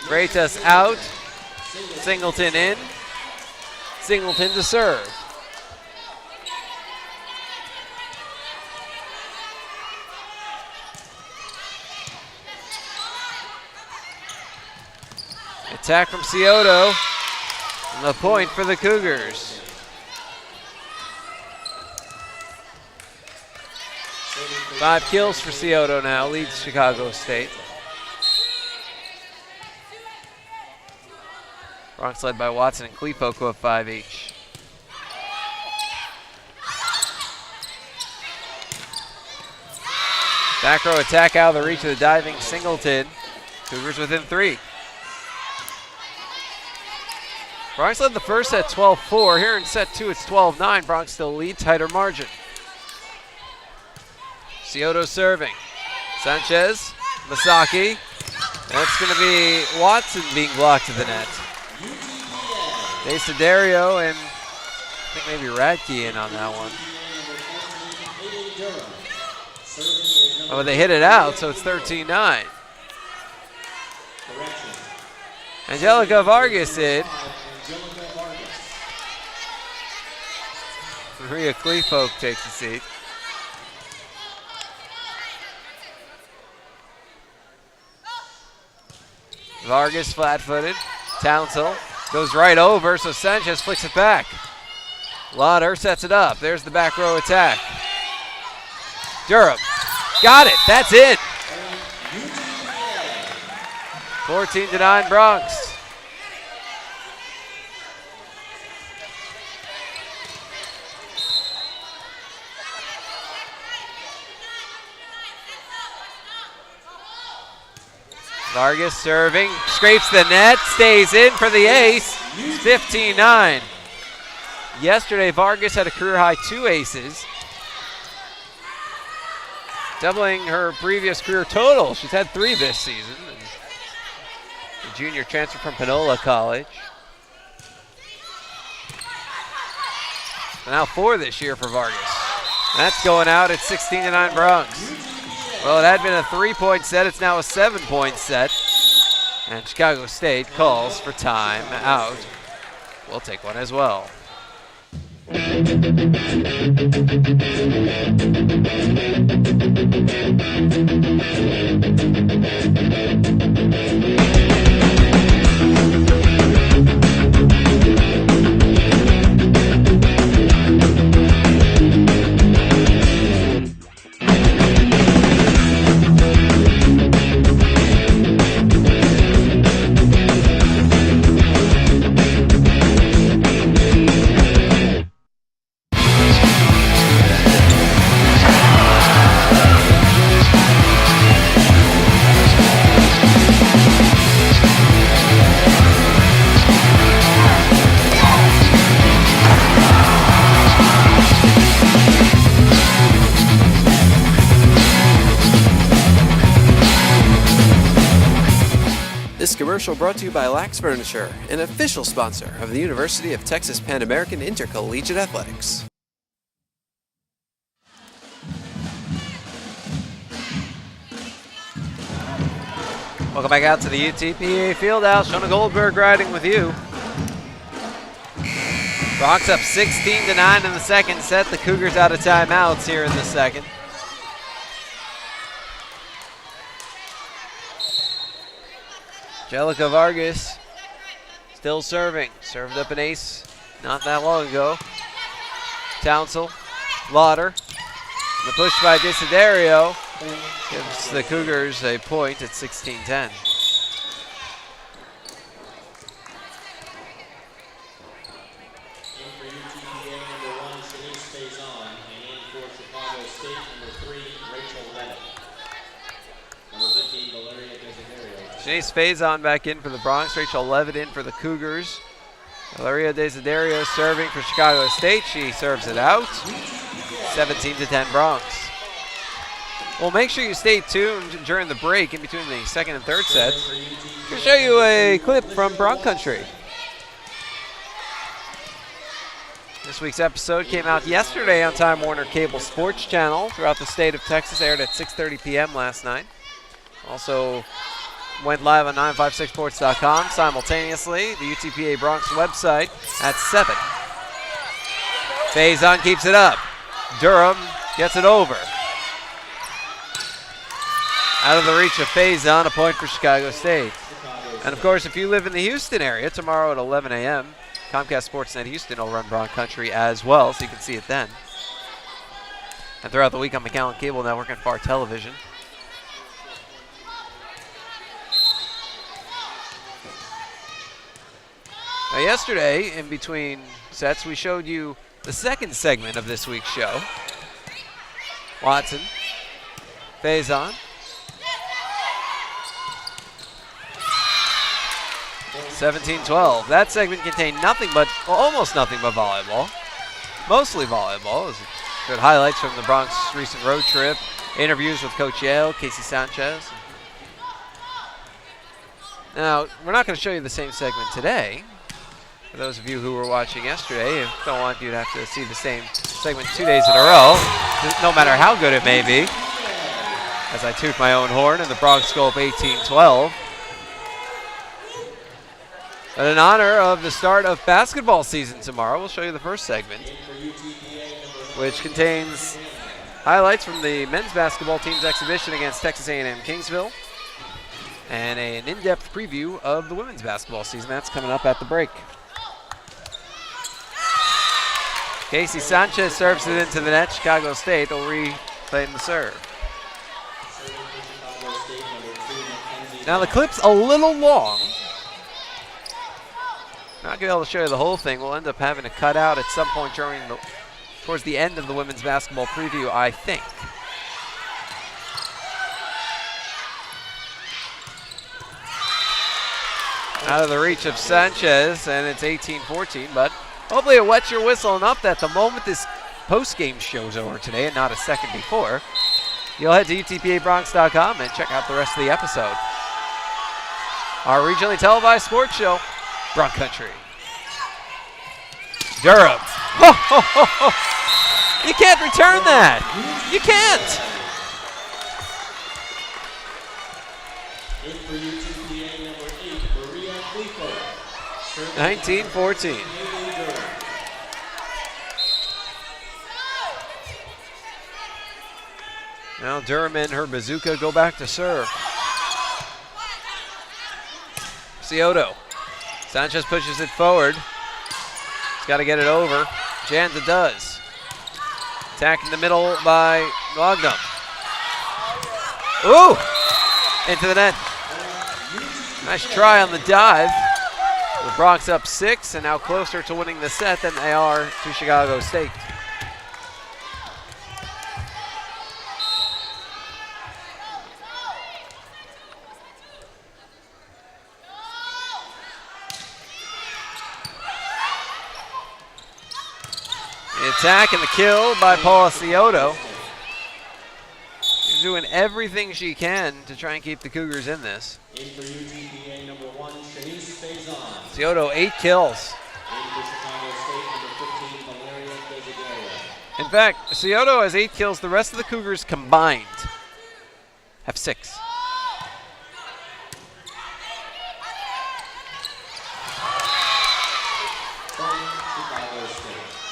Freitas out. Singleton in. Singleton to serve. Attack from Scioto. And the point for the Cougars. Five kills for Scioto now, leads Chicago State. Bronx led by Watson and Kleefoku with 5 each. Back row attack out of the reach of the diving Singleton. Cougars within 3. Bronx led the first set 12-4. Here in set 2, it's 12-9. Bronx still lead, tighter margin. Scioto serving. Sanchez, Masaki. That's going to be Watson being blocked to the net. Desiderio and I think maybe Radke in on that one. Oh, they hit it out, so it's 13-9. Angelica Vargas in. Maria Kleefoku takes a seat. Vargas flat-footed. Townsell goes right over, so Sanchez flicks it back. Lauder sets it up. There's the back row attack. Durham. Got it. That's it. 14-9 Bronx. Vargas serving, scrapes the net, stays in for the ace. 15-9. Yesterday, Vargas had a career-high 2 aces, doubling her previous career total. She's had 3 this season. The junior transfer from Panola College. And now 4 this year for Vargas. That's going out at 16-9 Bronx. Well, it had been a 3-point set. It's now a 7-point set. And Chicago State calls for time out. We'll take one as well. This commercial brought to you by Lax Furniture, an official sponsor of the University of Texas Pan American Intercollegiate Athletics. Welcome back out to the UTPA Fieldhouse. Shona Goldberg riding with you. Bronx up 16-9 in the second set. The Cougars out of timeouts here in the second. Angelica Vargas still serving. Served up an ace not that long ago. Townsell, Lauder. The push by Desiderio gives the Cougars a point at 16-10. Shanice Faison back in for the Bronx. Rachel Levitt in for the Cougars. Valeria Desiderio serving for Chicago State. She serves it out. 17-10 Bronx. Well, make sure you stay tuned during the break in between the second and third sets. I'm going to show you a clip from Bronc Country. This week's episode came out yesterday on Time Warner Cable Sports Channel throughout the state of Texas, aired at 6:30 p.m. last night. Also went live on 956sports.com simultaneously, the UTPA Bronx website at 7. Faison keeps it up. Durham gets it over. Out of the reach of Faison, a point for Chicago State. And of course, if you live in the Houston area, tomorrow at 11 a.m., Comcast Sportsnet Houston will run Bronc Country as well, so you can see it then. And throughout the week on McAllen Cable Network and Far Television. Now, yesterday, in between sets, we showed you the second segment of this week's show. Watson, Faison. 17-12. That segment contained nothing but, well, almost nothing but volleyball. Mostly volleyball. It was good highlights from the Bronx recent road trip. Interviews with Coach Yale, Casey Sanchez. Now, we're not going to show you the same segment today. For those of you who were watching yesterday, I don't want you to have to see the same segment 2 days in a row, no matter how good it may be. As I toot my own horn in the Bronx Scope 18-12. But in honor of the start of basketball season tomorrow, we'll show you the first segment, which contains highlights from the men's basketball team's exhibition against Texas A&M Kingsville, and an in-depth preview of the women's basketball season. That's coming up at the break. Casey Sanchez serves it into the net. Chicago State will reclaim the serve. Now the clip's a little long. Not going to be able to show you the whole thing. We'll end up having to cut out at some point towards the end of the women's basketball preview, I think. Out of the reach of Sanchez, and it's 18-14, but hopefully it wets your whistle enough that the moment this post-game show's over today, and not a second before, you'll head to UTPABronx.com and check out the rest of the episode. Our regionally televised sports show, Bronc Country. Durham. You can't return that. You can't. 19-14. Now Durham and her bazooka go back to serve. Scioto. Sanchez pushes it forward. He's got to get it over. Janda does. Attack in the middle by Magnum. Ooh! Into the net. Nice try on the dive. The Bronx up 6 and now closer to winning the set than they are to Chicago State. The attack and the kill by Paula Scioto. She's doing everything she can to try and keep the Cougars in this. Scioto, 8 kills. In fact, Scioto has 8 kills. The rest of the Cougars combined have 6.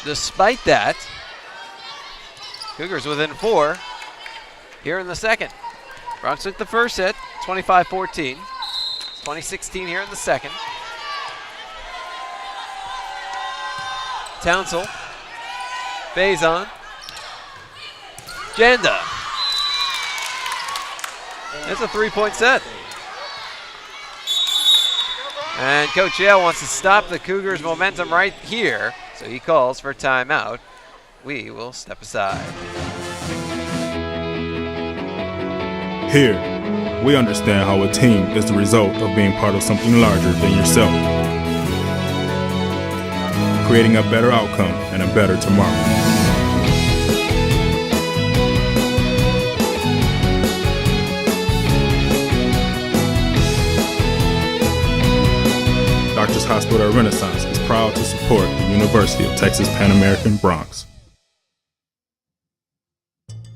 Despite that, Cougars within 4 here in the second. Bronx took the first set, 25-14. It's 20-16 here in the second. Townsell. Faison. Janda. It's a 3-point set. And Coach Yale wants to stop the Cougars' momentum right here, so he calls for timeout. We will step aside. Here, we understand how a team is the result of being part of something larger than yourself, creating a better outcome and a better tomorrow. Hospital Renaissance is proud to support the University of Texas Pan American Bronx.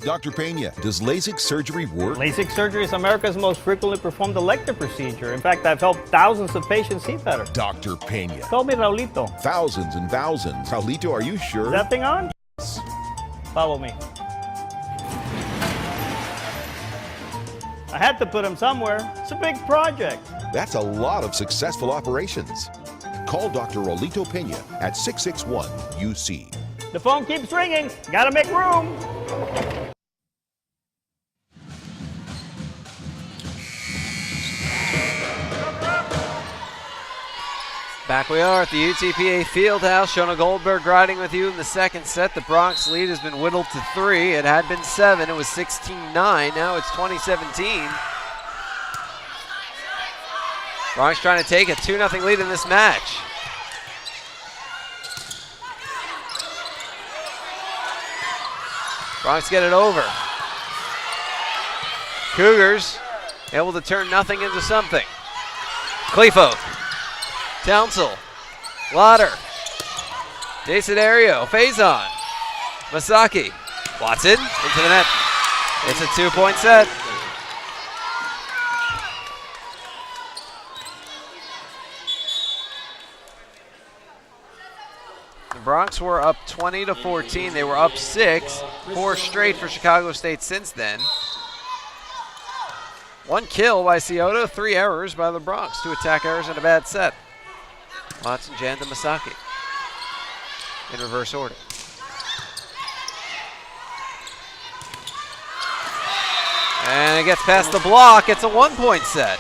Dr. Pena, does LASIK surgery work? LASIK surgery is America's most frequently performed elective procedure. In fact, I've helped thousands of patients see better. Dr. Pena. Call me Raulito. Thousands and thousands. Raulito, are you sure? Is that thing on? Follow me. I had to put him somewhere. It's a big project. That's a lot of successful operations. Call Dr. Raulito Pena at 661-UC. The phone keeps ringing. Gotta make room. Back we are at the UTPA Fieldhouse. Shona Goldberg riding with you in the second set. The Bronx lead has been whittled to 3. It had been 7. It was 16-9. Now it's 2017. Bronx trying to take a 2-0 lead in this match. Bronx get it over. Cougars able to turn nothing into something. Clefolk. Townsell, Lauder, Desiderio, Faison, Masaki, Watson into the net. It's a 2-point set. The Bronx were up 20-14. They were up 6, 4 straight for Chicago State since then. 1 kill by Scioto, 3 errors by the Bronx. 2 attack errors and a bad set. Watson, Janda, Masaki in reverse order. And it gets past the block. It's a 1-point set.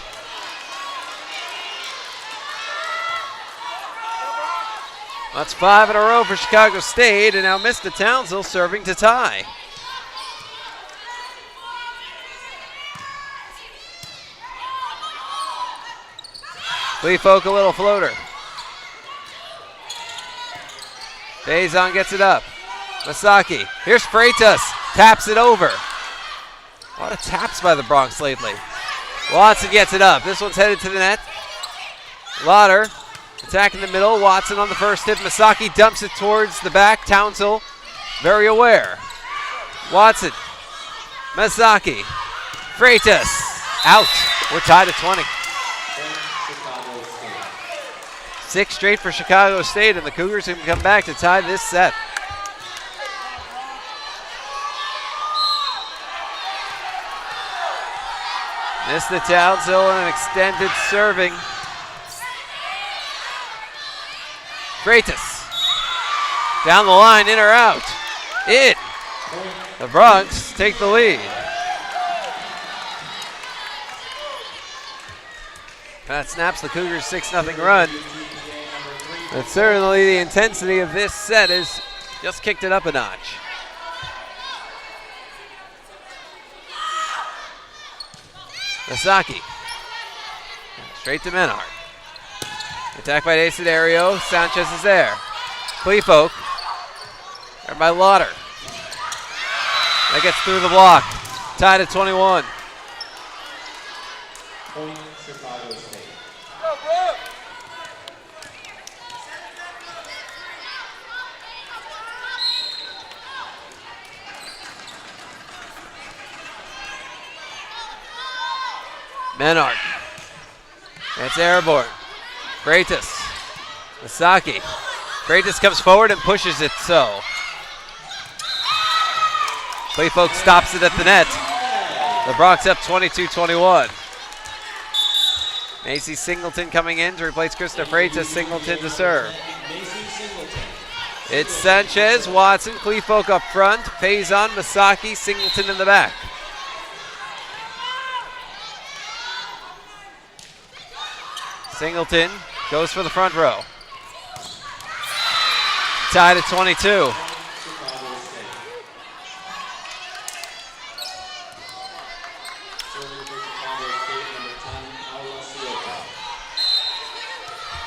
That's 5 in a row for Chicago State, and now Mr. Townsell serving to tie. Clefolk, a little floater. Faison gets it up. Masaki. Here's Freitas. Taps it over. A lot of taps by the Bronx lately. Watson gets it up. This one's headed to the net. Lauder attacking the middle. Watson on the first hit. Masaki dumps it towards the back. Townsell very aware. Watson. Masaki. Freitas. Out. We're tied at 20. 6 straight for Chicago State, and the Cougars can come back to tie this set. Missed the Townsell and an extended serving. Freitas. Down the line, in or out? In. The Bronx take the lead. That snaps the Cougars' 6-0 run. But certainly the intensity of this set has just kicked it up a notch. Masaki. Straight to Menard. Attack by Desiderio. Sanchez is there. Clefolk. There by Lauder. That gets through the block. Tied at 21. Point Chicago State. Menard. It's airborne. Freitas. Masaki. Freitas comes forward and pushes it so. Clefolk stops it at the net. The Bronx up 22-21. Macy Singleton coming in to replace Krista Freitas. Singleton to serve. It's Sanchez, Watson, Clefolk up front. Faison, Masaki, Singleton in the back. Singleton goes for the front row. Tied at 22.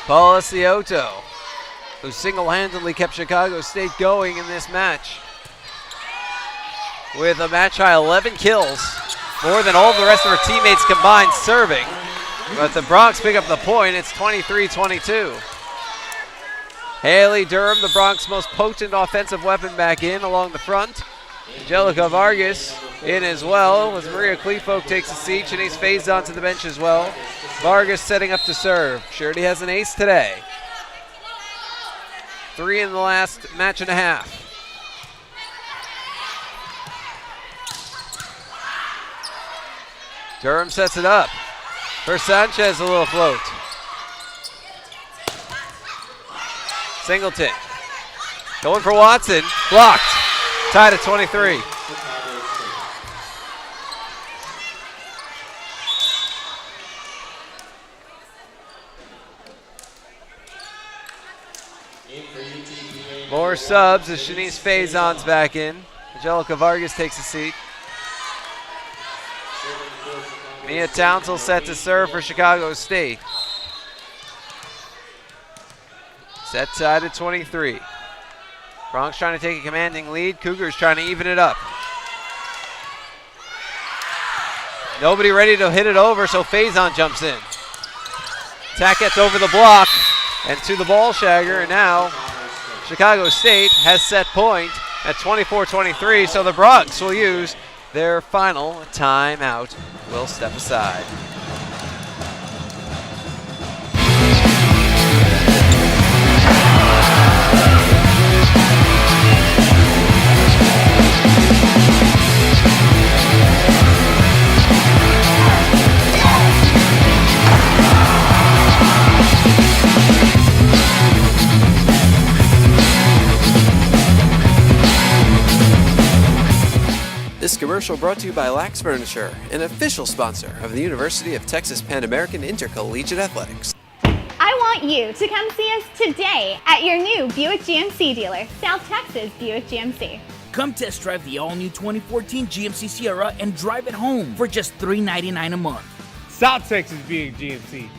Paula Scioto, who single-handedly kept Chicago State going in this match. With a match-high 11 kills, more than all the rest of her teammates combined serving. But the Bronx pick up the point. It's 23-22. Haley Durham, the Bronx most potent offensive weapon, back in along the front. Angelica Vargas in as well as Maria Kleefolk takes a seat. Shanice Faison to the bench as well. Vargas setting up to serve. Surety has an ace today. 3 in the last match and a half. Durham sets it up. For Sanchez, a little float. Singleton. Going for Watson. Blocked. Tied at 23. More subs as Shanice Faison's back in. Angelica Vargas takes a seat. Mia Townsell set to serve for Chicago State. Set tied at 23. Bronx trying to take a commanding lead. Cougars trying to even it up. Nobody ready to hit it over, so Faison jumps in. Tackett over the block and to the ball shagger, and now Chicago State has set point at 24-23, so the Bronx will use their final timeout. Will step aside. This commercial brought to you by Lax Furniture, an official sponsor of the University of Texas Pan American Intercollegiate Athletics. I want you to come see us today at your new Buick GMC dealer, South Texas Buick GMC. Come test drive the all-new 2014 GMC Sierra and drive it home for just $399 a month. South Texas Buick GMC.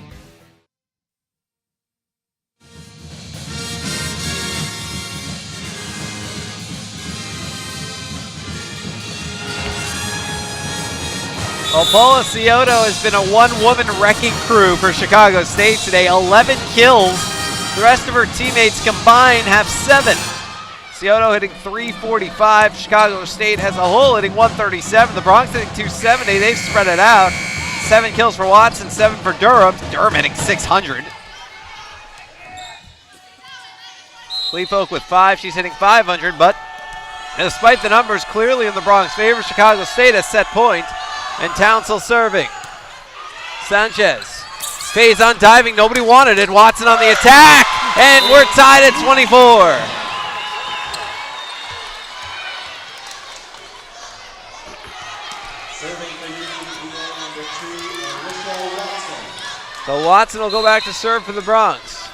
Well, Paula Scioto has been a one-woman wrecking crew for Chicago State today. 11 kills. The rest of her teammates combined have 7. Scioto hitting 345. Chicago State as a whole hitting 137. The Bronx hitting 270. They've spread it out. 7 kills for Watson, 7 for Durham. Durham hitting 600. Kleefolk with 5. She's hitting 500, but despite the numbers clearly in the Bronx favor, Chicago State has set point. And Townsell serving. Sanchez. Faison diving. Nobody wanted it. Watson on the attack. And we're tied at 24. Serving for UTPA number 2, Watson. So Watson will go back to serve for the Bronx.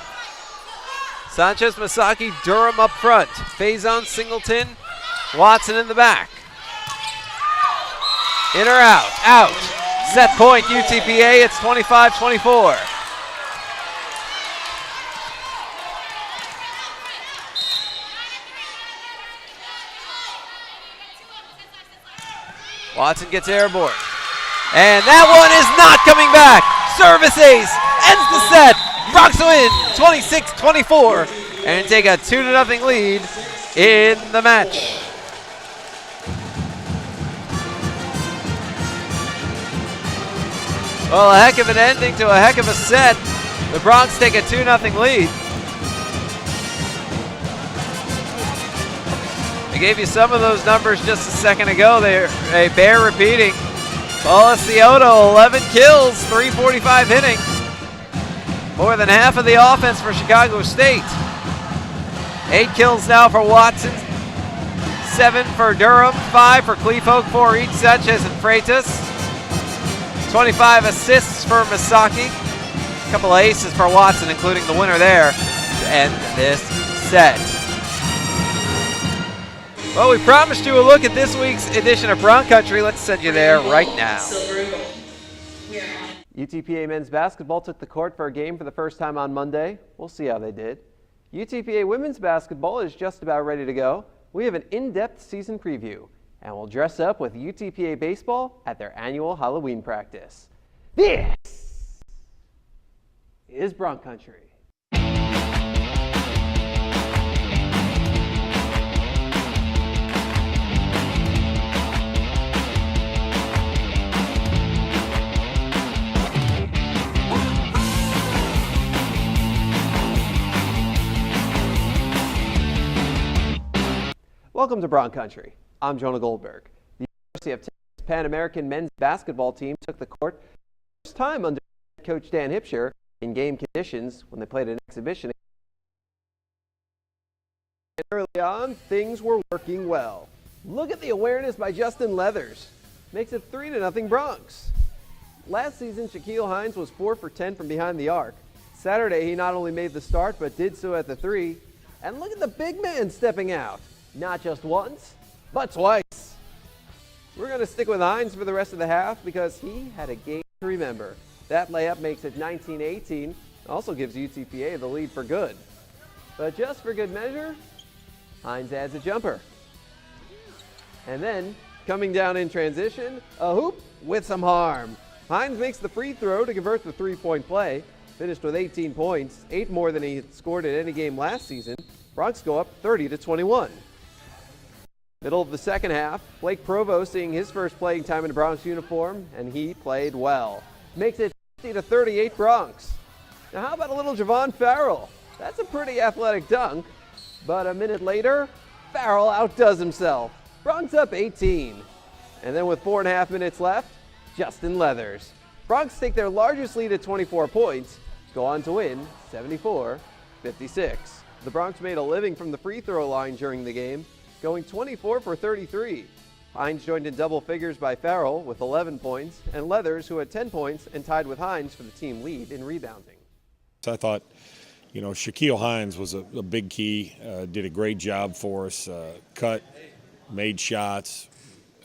Sanchez, Masaki, Durham up front. Faison, Singleton, Watson in the back. In or out? Out. Set point UTPA, it's 25-24. Watson gets airborne. And that one is not coming back. Service ace ends the set. Bronx win 26-24 and take a 2-0 lead in the match. Well, a heck of an ending to a heck of a set. The Bronx take a 2-0 lead. I gave you some of those numbers just a second ago. They bear repeating. Paula Scioto, 11 kills, 345 hitting. More than half of the offense for Chicago State. 8 kills now for Watson, 7 for Durham, 5 for Kleefolk, 4 each Sanchez and Freitas. 25 assists for Masaki. A couple of aces for Watson, including the winner there to end this set. Well, we promised you a look at this week's edition of Bronx Country. Let's send you there right now. UTPA men's basketball took the court for a game for the first time on Monday. We'll see how they did. UTPA women's basketball is just about ready to go. We have an in-depth season preview, and we'll dress up with UTPA baseball at their annual Halloween practice. This is Bronx Country. Welcome to Bronc Country. I'm Jonah Goldberg. The University of Texas Pan American men's basketball team took the court for the first time under coach Dan Hipsher in game conditions when they played an exhibition. And early on, things were working well. Look at the awareness by Justin Leathers. Makes it 3-0 Broncs. Last season, Shaquille Hines was 4 for 10 from behind the arc. Saturday, he not only made the start, but did so at the 3. And look at the big man stepping out. Not just once, but twice. We're going to stick with Hines for the rest of the half because he had a game to remember. That layup makes it 19-18. Also gives UTPA the lead for good. But just for good measure, Hines adds a jumper. And then, coming down in transition, a hoop with some harm. Hines makes the free throw to convert the three-point play. Finished with 18 points, 8 more than he scored in any game last season. Broncs go up 30-21. Middle of the second half, Blake Provo seeing his first playing time in a Broncs uniform, and he played well. Makes it 50-38 Broncs. Now how about a little Javon Farrell? That's a pretty athletic dunk. But a minute later, Farrell outdoes himself. Broncs up 18. And then with 4.5 minutes left, Justin Leathers. Broncs take their largest lead at 24 points, go on to win 74-56. The Broncs made a living from the free throw line during the game, going 24 for 33. Hines joined in double figures by Farrell with 11 points, and Leathers, who had 10 points and tied with Hines for the team lead in rebounding. I thought, Shaquille Hines was a big key, did a great job for us, cut, made shots,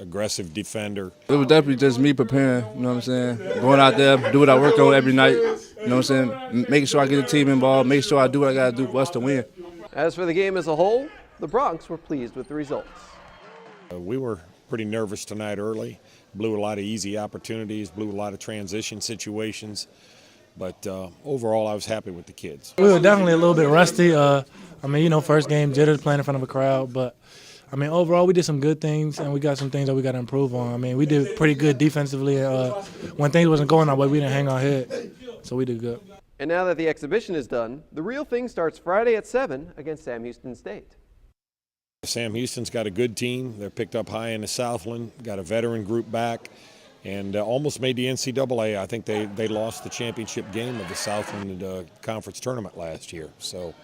aggressive defender. It was definitely just me preparing, you know what I'm saying? Going out there, do what I work on every night, you know what I'm saying? Making sure I get the team involved, make sure I do what I got to do for us to win. As for the game as a whole, the Broncs were pleased with the results. We were pretty nervous tonight early, blew a lot of easy opportunities, blew a lot of transition situations, but overall I was happy with the kids. We were definitely a little bit rusty. First game, jitters playing in front of a crowd, but overall we did some good things and we got some things that we got to improve on. We did pretty good defensively. When things wasn't going our way, we didn't hang our head, so we did good. And now that the exhibition is done, the real thing starts Friday at 7 against Sam Houston State. Sam Houston's got a good team. They're picked up high in the Southland, got a veteran group back, and almost made the NCAA. I think they lost the championship game of the Southland Conference tournament last year. So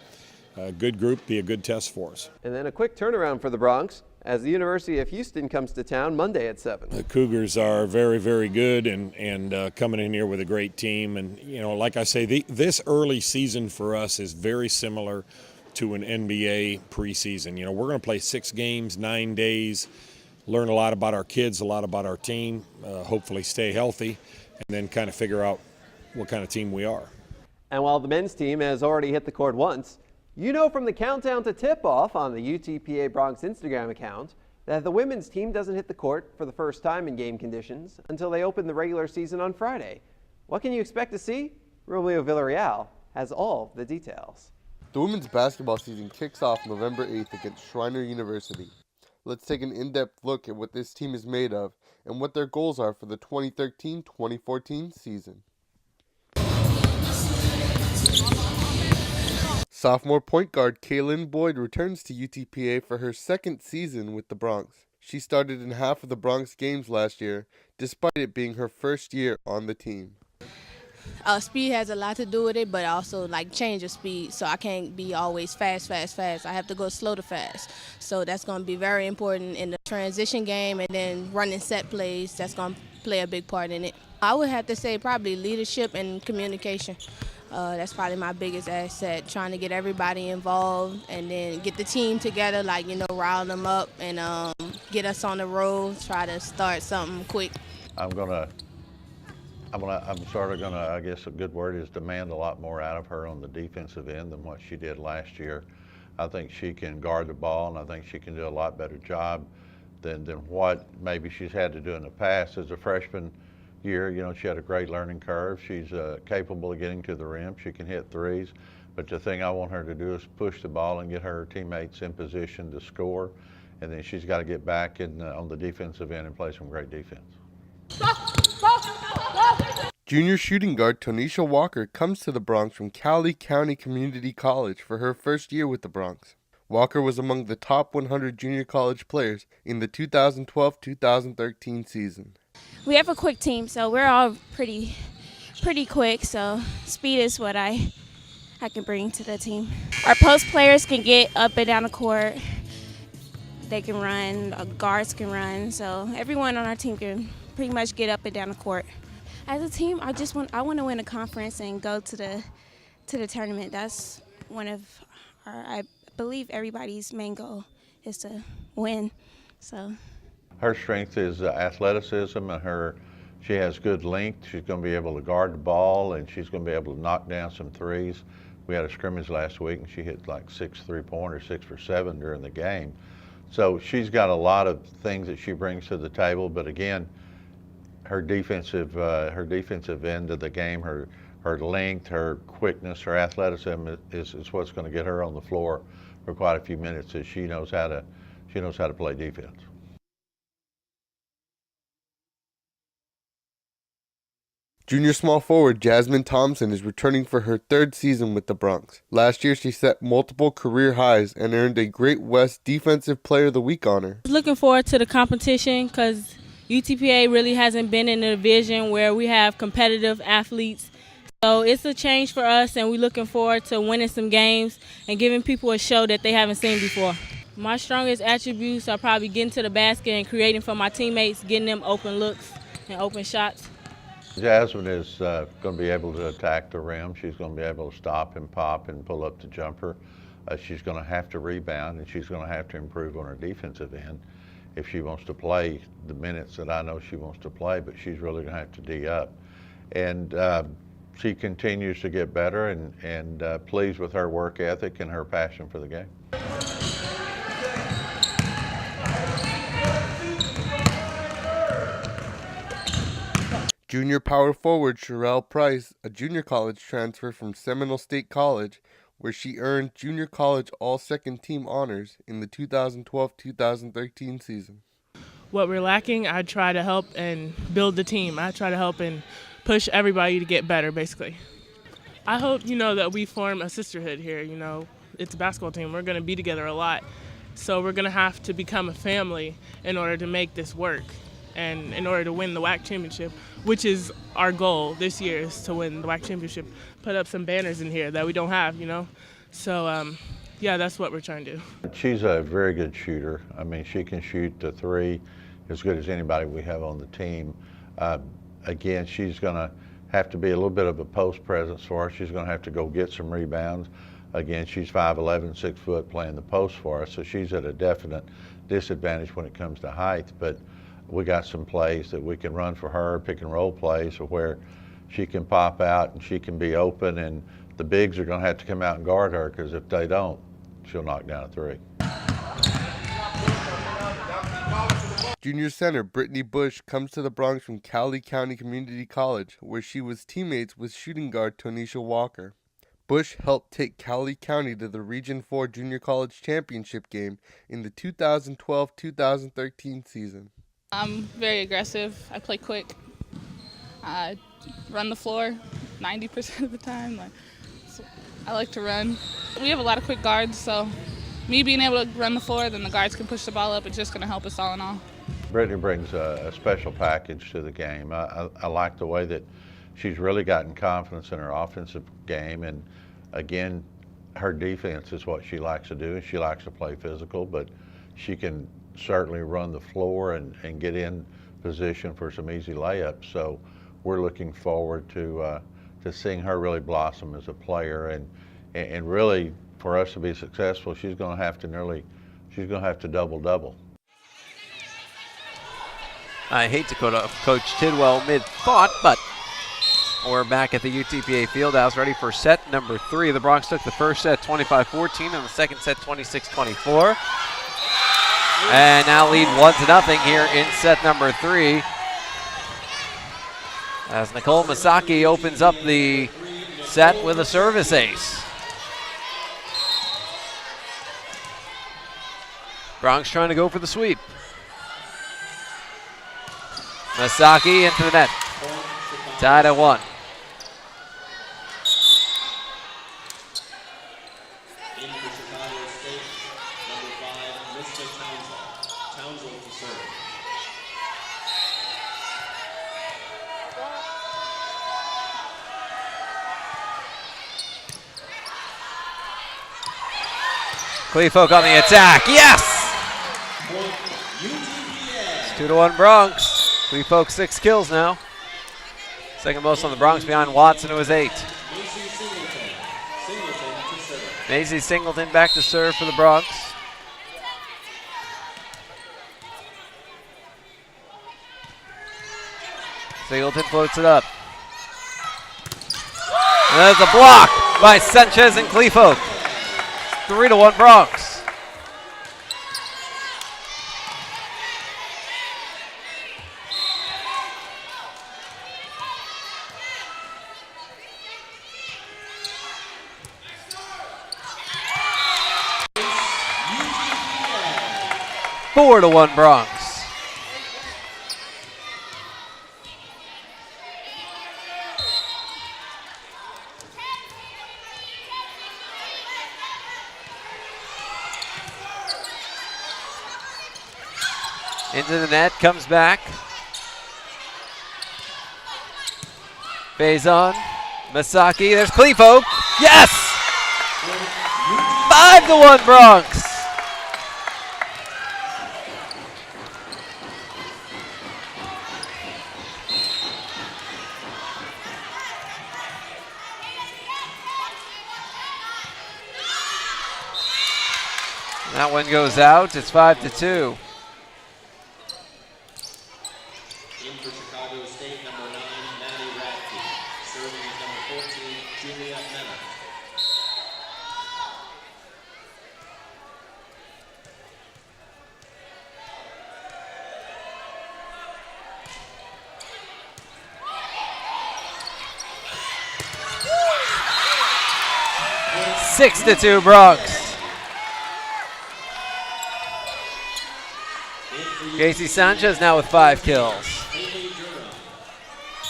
a good group, be a good test for us. And then a quick turnaround for the Broncs as the University of Houston comes to town Monday at 7. The Cougars are very, very good and coming in here with a great team. And, like I say, this early season for us is very similar to an NBA preseason. We're going to play 6 games, 9 days, learn a lot about our kids, a lot about our team, hopefully stay healthy, and then kind of figure out what kind of team we are. And while the men's team has already hit the court once, from the countdown to tip-off on the UTPA Broncs Instagram account that the women's team doesn't hit the court for the first time in game conditions until they open the regular season on Friday. What can you expect to see? Romeo Villarreal has all the details. The women's basketball season kicks off November 8th against Schreiner University. Let's take an in-depth look at what this team is made of and what their goals are for the 2013-2014 season. Sophomore point guard Kaylin Boyd returns to UTPA for her second season with the Broncs. She started in half of the Broncs games last year, despite it being her first year on the team. Speed has a lot to do with it, but also change of speed. So I can't be always fast. I have to go slow to fast. So that's going to be very important in the transition game, and then running set plays. That's going to play a big part in it. I would have to say probably leadership and communication. That's probably my biggest asset, trying to get everybody involved and then get the team together, rile them up and get us on the road, try to start something quick. I'm sort of going to, I guess a good word is demand a lot more out of her on the defensive end than what she did last year. I think she can guard the ball, and I think she can do a lot better job than what maybe she's had to do in the past. As a freshman year, she had a great learning curve. She's capable of getting to the rim. She can hit threes. But the thing I want her to do is push the ball and get her teammates in position to score. And then she's got to get back on the defensive end and play some great defense. Junior shooting guard Tonisha Walker comes to the Broncs from Cowley County Community College for her first year with the Broncs. Walker was among the top 100 junior college players in the 2012-2013 season. We have a quick team, so we're all pretty quick, so speed is what I can bring to the team. Our post players can get up and down the court. They can run, guards can run, so everyone on our team can pretty much get up and down the court. As a team, I want to win a conference and go to the tournament. That's one of I believe everybody's main goal is to win. So her strength is athleticism, and she has good length. She's going to be able to guard the ball, and she's going to be able to knock down some threes. We had a scrimmage last week, and she hit like 6 3-pointers, 6 for 7 during the game. So she's got a lot of things that she brings to the table. But again, her defensive end of the game, her length, her quickness, her athleticism is what's going to get her on the floor for quite a few minutes, as she knows how to play defense. Junior small forward Jasmine Thompson is returning for her 3rd season with the Bronx. Last year, she set multiple career highs and earned a Great West Defensive Player of the Week honor. Looking forward to the competition because UTPA really hasn't been in a division where we have competitive athletes. So it's a change for us, and we're looking forward to winning some games and giving people a show that they haven't seen before. My strongest attributes are probably getting to the basket and creating for my teammates, getting them open looks and open shots. Jasmine is going to be able to attack the rim. She's going to be able to stop and pop and pull up the jumper. She's going to have to rebound, and she's going to have to improve on her defensive end if she wants to play the minutes that I know she wants to play, but she's really going to have to D up. And she continues to get better, and pleased with her work ethic and her passion for the game. Junior power forward Sherelle Price, a junior college transfer from Seminole State College, where she earned junior college all-second team honors in the 2012-2013 season. What we're lacking, I try to help and build the team. I try to help and push everybody to get better, basically. I hope, that we form a sisterhood here. It's a basketball team. We're going to be together a lot. So we're going to have to become a family in order to make this work. And in order to win the WAC championship, which is our goal this year, is to win the WAC championship, put up some banners in here that we don't have, So, yeah, that's what we're trying to do. She's a very good shooter. I mean, she can shoot the 3 as good as anybody we have on the team. Again, she's going to have to be a little bit of a post presence for us. She's going to have to go get some rebounds. Again, she's 5'11", 6 foot, playing the post for us, so she's at a definite disadvantage when it comes to height. But we got some plays that we can run for her, pick and roll plays, where she can pop out and she can be open, and the bigs are going to have to come out and guard her, because if they don't, she'll knock down a 3. Junior center Brittany Bush comes to the Bronx from Cowley County Community College, where she was teammates with shooting guard Tonisha Walker. Bush helped take Cowley County to the Region 4 Junior College Championship game in the 2012-2013 season. I'm very aggressive. I play quick. I run the floor 90% of the time. So I like to run. We have a lot of quick guards, so me being able to run the floor, then the guards can push the ball up. It's just going to help us all in all. Brittany brings a special package to the game. I like the way that she's really gotten confidence in her offensive game, and again, her defense is what she likes to do, and she likes to play physical, but she can certainly run the floor and get in position for some easy layups. So we're looking forward to seeing her really blossom as a player, and really for us to be successful, she's going to have to double-double. I hate to quote Coach Tidwell mid-thought, but we're back at the UTPA Fieldhouse ready for set number 3. The Bronx took the first set 25-14 and the second set 26-24. And now lead 1-0 here in set number 3. As Nicole Masaki opens up the set with a service ace. Bronx trying to go for the sweep. Masaki into the net. Tied at 1. Townsend to serve. Clefolk on the attack. Yes! It's 2-1 Bronx. Clefolk 6 kills now. Second most on the Bronx behind Watson, who was 8. Maisie Singleton back to serve for the Bronx. Singleton floats it up. And there's a block by Sanchez and Clefolk. 3-1 Bronx. Four to 1 Bronx. Into the net, comes back. Faison, Masaki, there's Clefolk. Yes! 5-1 Bronx. That one goes out, it's 5-2. In for Chicago State, number 9, Maddie Radke. Serving is number 14, Julia Mena. Six to 2 Bronx. Casey Sanchez now with 5 kills.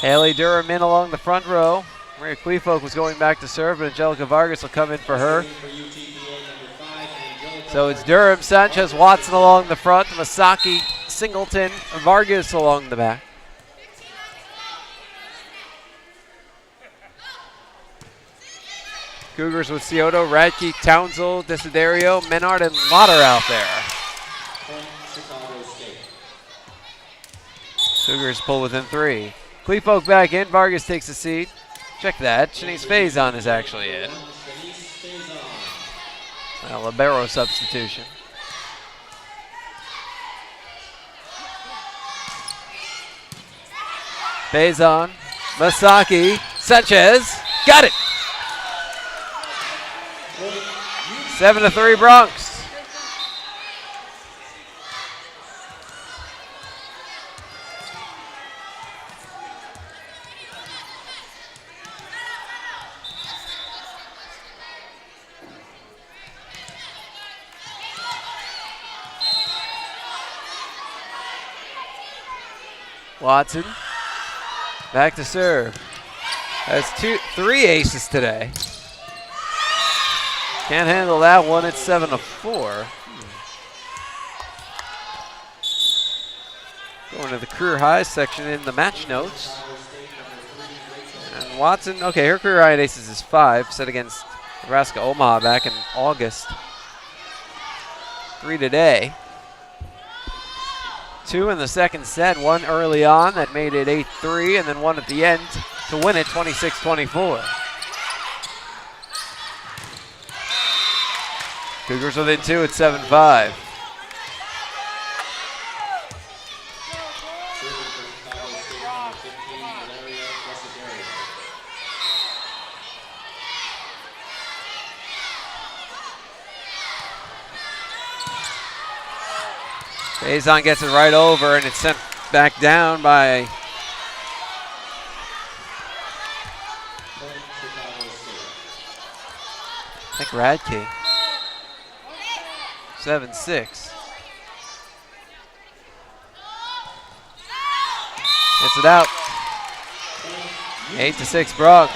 Haley Durham in along the front row. Maria Clefolk was going back to serve, but Angelica Vargas will come in for her. So it's Durham, Sanchez, Watson along the front, Masaki, Singleton, Vargas along the back. Cougars with Scioto, Radke, Townsend, Desiderio, Menard, and Lotter out there. Cougars pull within 3. Clefolk back in, Vargas takes a seat. Check that, Shanice Faison is actually in. A libero substitution. Faison, Masaki, Sanchez, got it! 7-3 Bronx. Watson, back to serve. Has 3 aces today. Can't handle that one, it's 7-4. Going to the career highs section in the match notes. And Watson, okay, her career high in aces is 5, set against Nebraska Omaha back in August. 3 today. 2 in the second set, 1 early on that made it 8-3, and then 1 at the end to win it 26-24. Cougars within 2 at 7-5. Faison gets it right over, and it's sent back down by I think Radke. 7-6. Gets it out. 8-6 Bronx.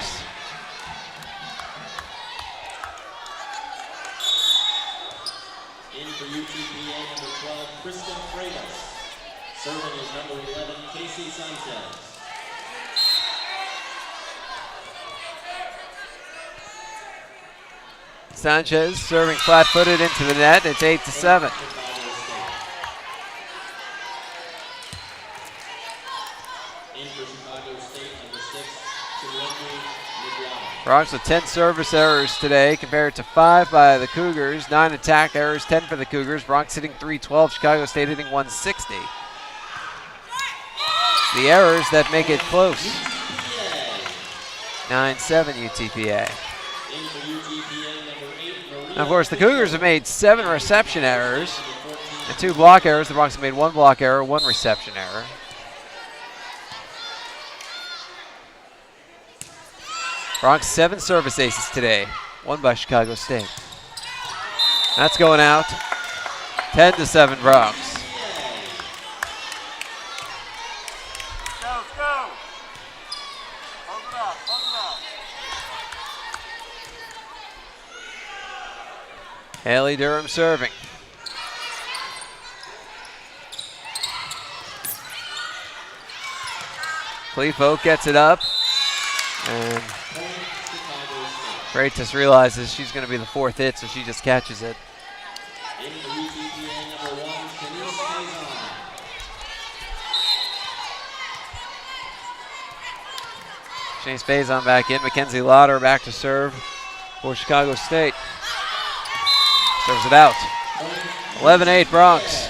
In for UTPA, number 12, Kristen Serving is number 11, Casey Sanchez. Sanchez serving flat-footed into the net. It's 8-7. Bronx with 10 service errors today compared to 5 by the Cougars. 9 attack errors, 10 for the Cougars. Bronx hitting .312, Chicago State hitting .160. The errors that make it close. 9-7 UTPA. And of course, the Cougars have made 7 reception errors and 2 block errors. The Bronx have made 1 block error, 1 reception error. Bronx 7 service aces today, 1 by Chicago State. That's going out. 10-7 Bronx. Haley Durham serving. Clefo gets it up. And Freitas realizes she's going to be the 4th hit, so she just catches it. Shane Spazon back in. Mackenzie Lauder back to serve for Chicago State. Serves it out. 11-8 Bronx.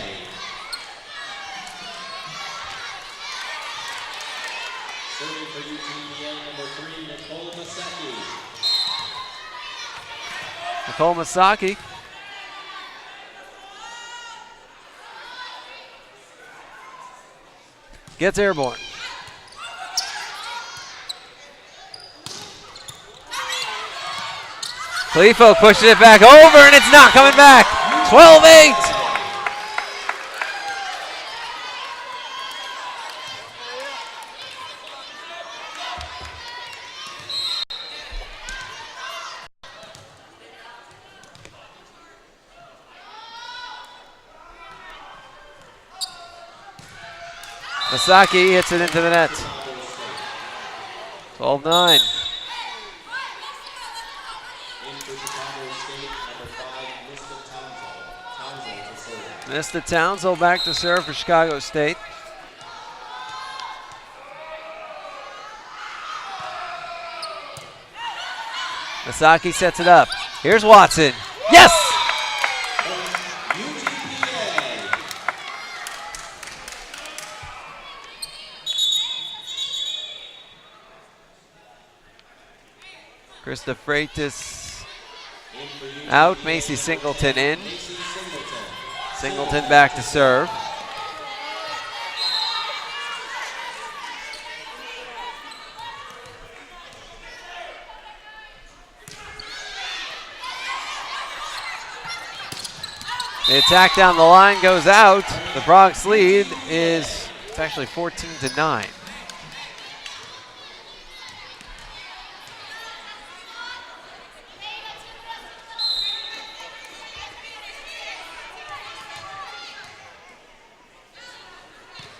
Nicole Masaki. Gets airborne. Clefo pushes it back over, and it's not coming back. 12-8. Masaki hits it into the net. 12-9. Mr. Townsell back to serve for Chicago State. Masaki sets it up. Here's Watson. Yes! Krista Freitas out. Macy Singleton in. Singleton back to serve. The attack down the line goes out. The Bronx lead is, it's actually 14-9.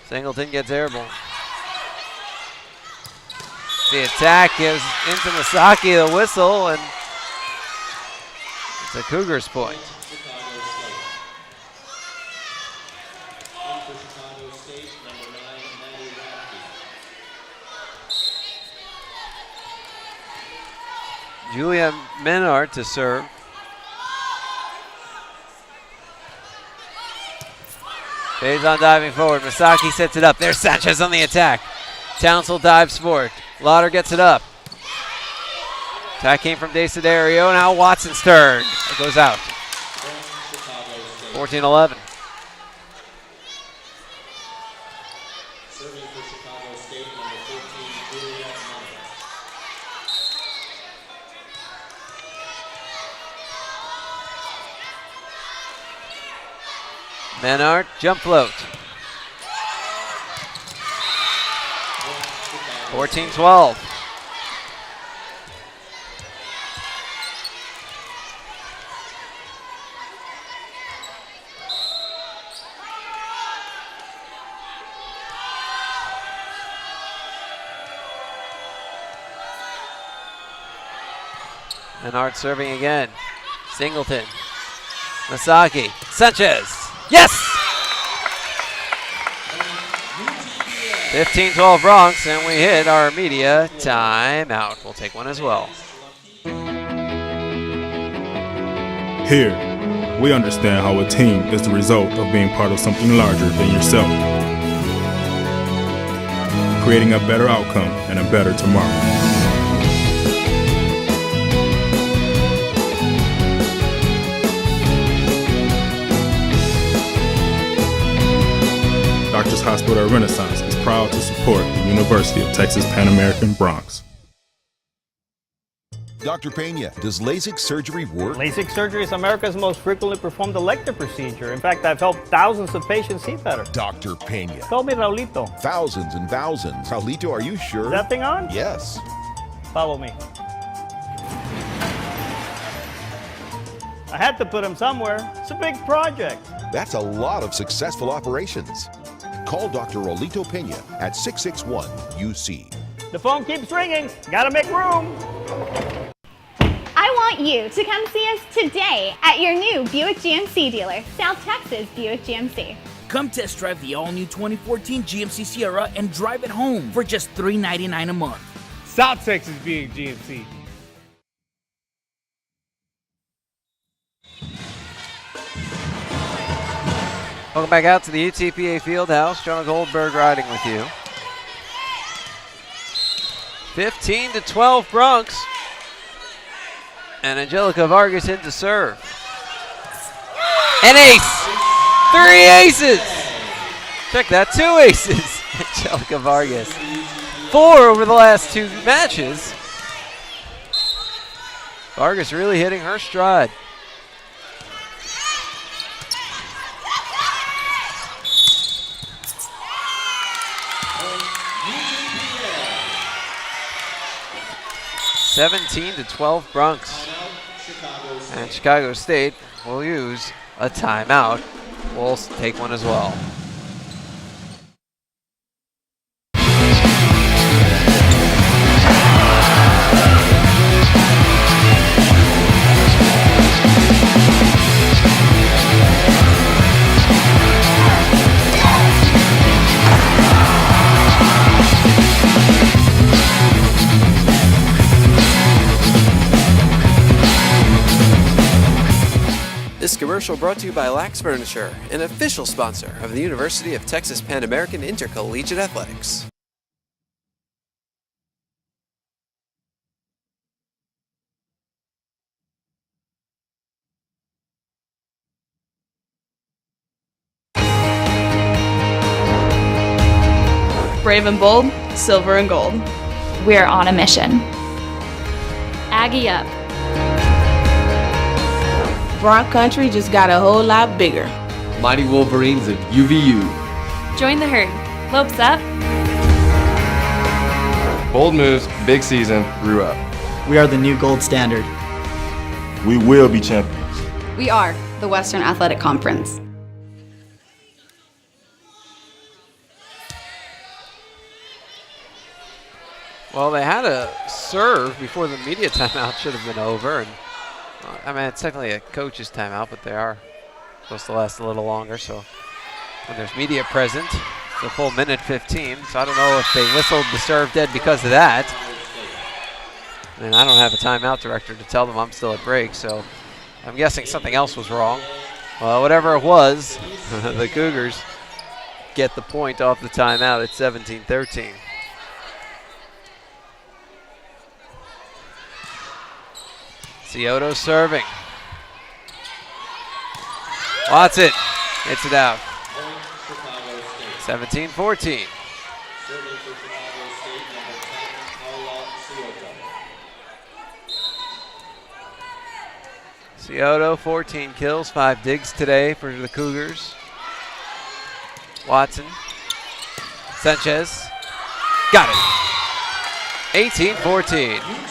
Singleton gets airborne. The attack is into Masaki, the whistle, and it's a Cougars point. Julia Menard to serve. Faison diving forward. Masaki sets it up. There's Sanchez on the attack. Townsell dives for it. Lauder gets it up. Attack came from Desiderio. Now Watson's turn. It goes out. 14-11. Menard, jump float. 14-12. Menard serving again. Singleton. Masaki. Sanchez. Yes! 15-12 Bronx, and we hit our media timeout. We'll take one as well. Here, we understand how a team is the result of being part of something larger than yourself, creating a better outcome and a better tomorrow. Doctors Hospital Renaissance is proud to support the University of Texas Pan American Bronx. Dr. Pena, does LASIK surgery work? LASIK surgery is America's most frequently performed elective procedure. In fact, I've helped thousands of patients see better. Dr. Pena. Call me Raulito. Thousands and thousands. Raulito, are you sure? Is that thing on? Yes. Follow me. I had to put him somewhere. It's a big project. That's a lot of successful operations. Call Dr. Raulito Pena at 661-UC. The phone keeps ringing. Gotta make room. I want you to come see us today at your new Buick GMC dealer, South Texas Buick GMC. Come test drive the all-new 2014 GMC Sierra and drive it home for just $399 a month. South Texas Buick GMC. Welcome back out to the UTPA Fieldhouse. Jonah Goldberg riding with you. 15-12 Bronx. And Angelica Vargas in to serve. An ace! 3 aces! Check that, 2 aces. Angelica Vargas. 4 over the last 2 matches. Vargas really hitting her stride. (17-12 Bronx). And Chicago State will use a timeout. We'll take one as well. This commercial brought to you by Lax Furniture, an official sponsor of the University of Texas Pan American Intercollegiate Athletics. Brave and bold, silver and gold. We're on a mission. Aggie up. Bronx Country just got a whole lot bigger. Mighty Wolverines of UVU. Join the herd. Lopes up. Bold moves, big season, grew up. We are the new gold standard. We will be champions. We are the Western Athletic Conference. Well, they had a serve before the media timeout should have been over. And I mean, it's technically a coach's timeout, but they are supposed to last a little longer. So when there's media present, it's a full minute 15. So I don't know if they whistled the serve dead because of that. And I don't have a timeout director to tell them I'm still at break. So I'm guessing something else was wrong. Well, whatever it was, the Cougars get the point off the timeout at 17-13. Scioto serving. Watson hits it out. 17-14. Scioto, 14 kills, 5 digs today for the Cougars. Watson. Sanchez. Got it. 18-14.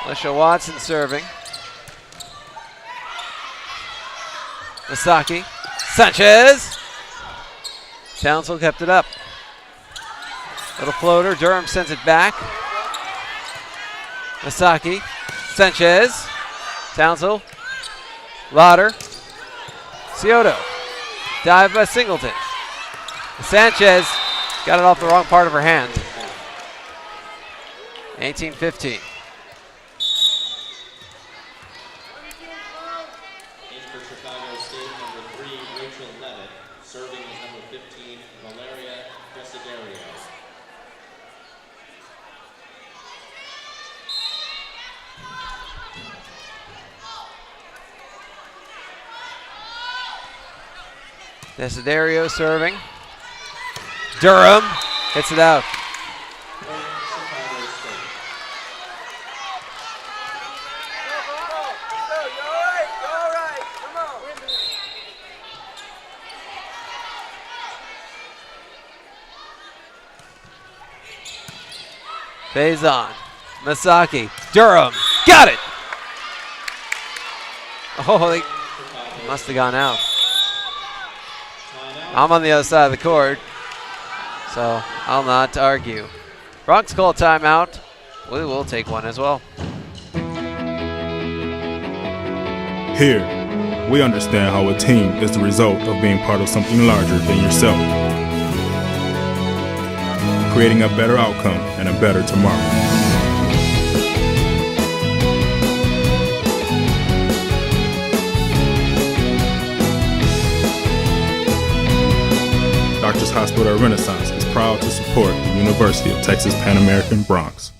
Alicia Watson serving. Masaki. Sanchez. Townsville kept it up. Little floater. Durham sends it back. Masaki. Sanchez. Townsville. Lauder. Scioto. Dive by Singleton. Sanchez got it off the wrong part of her hand. 18-15. Desiderio serving. Durham hits it out. Faison. Masaki. Durham. Got it! Oh, they must have gone out. I'm on the other side of the court, so I'll not argue. Bronx call timeout. We will take one as well. Here, we understand how a team is the result of being part of something larger than yourself, creating a better outcome and a better tomorrow. Doctors Hospital Renaissance is proud to support the University of Texas Pan American Bronx.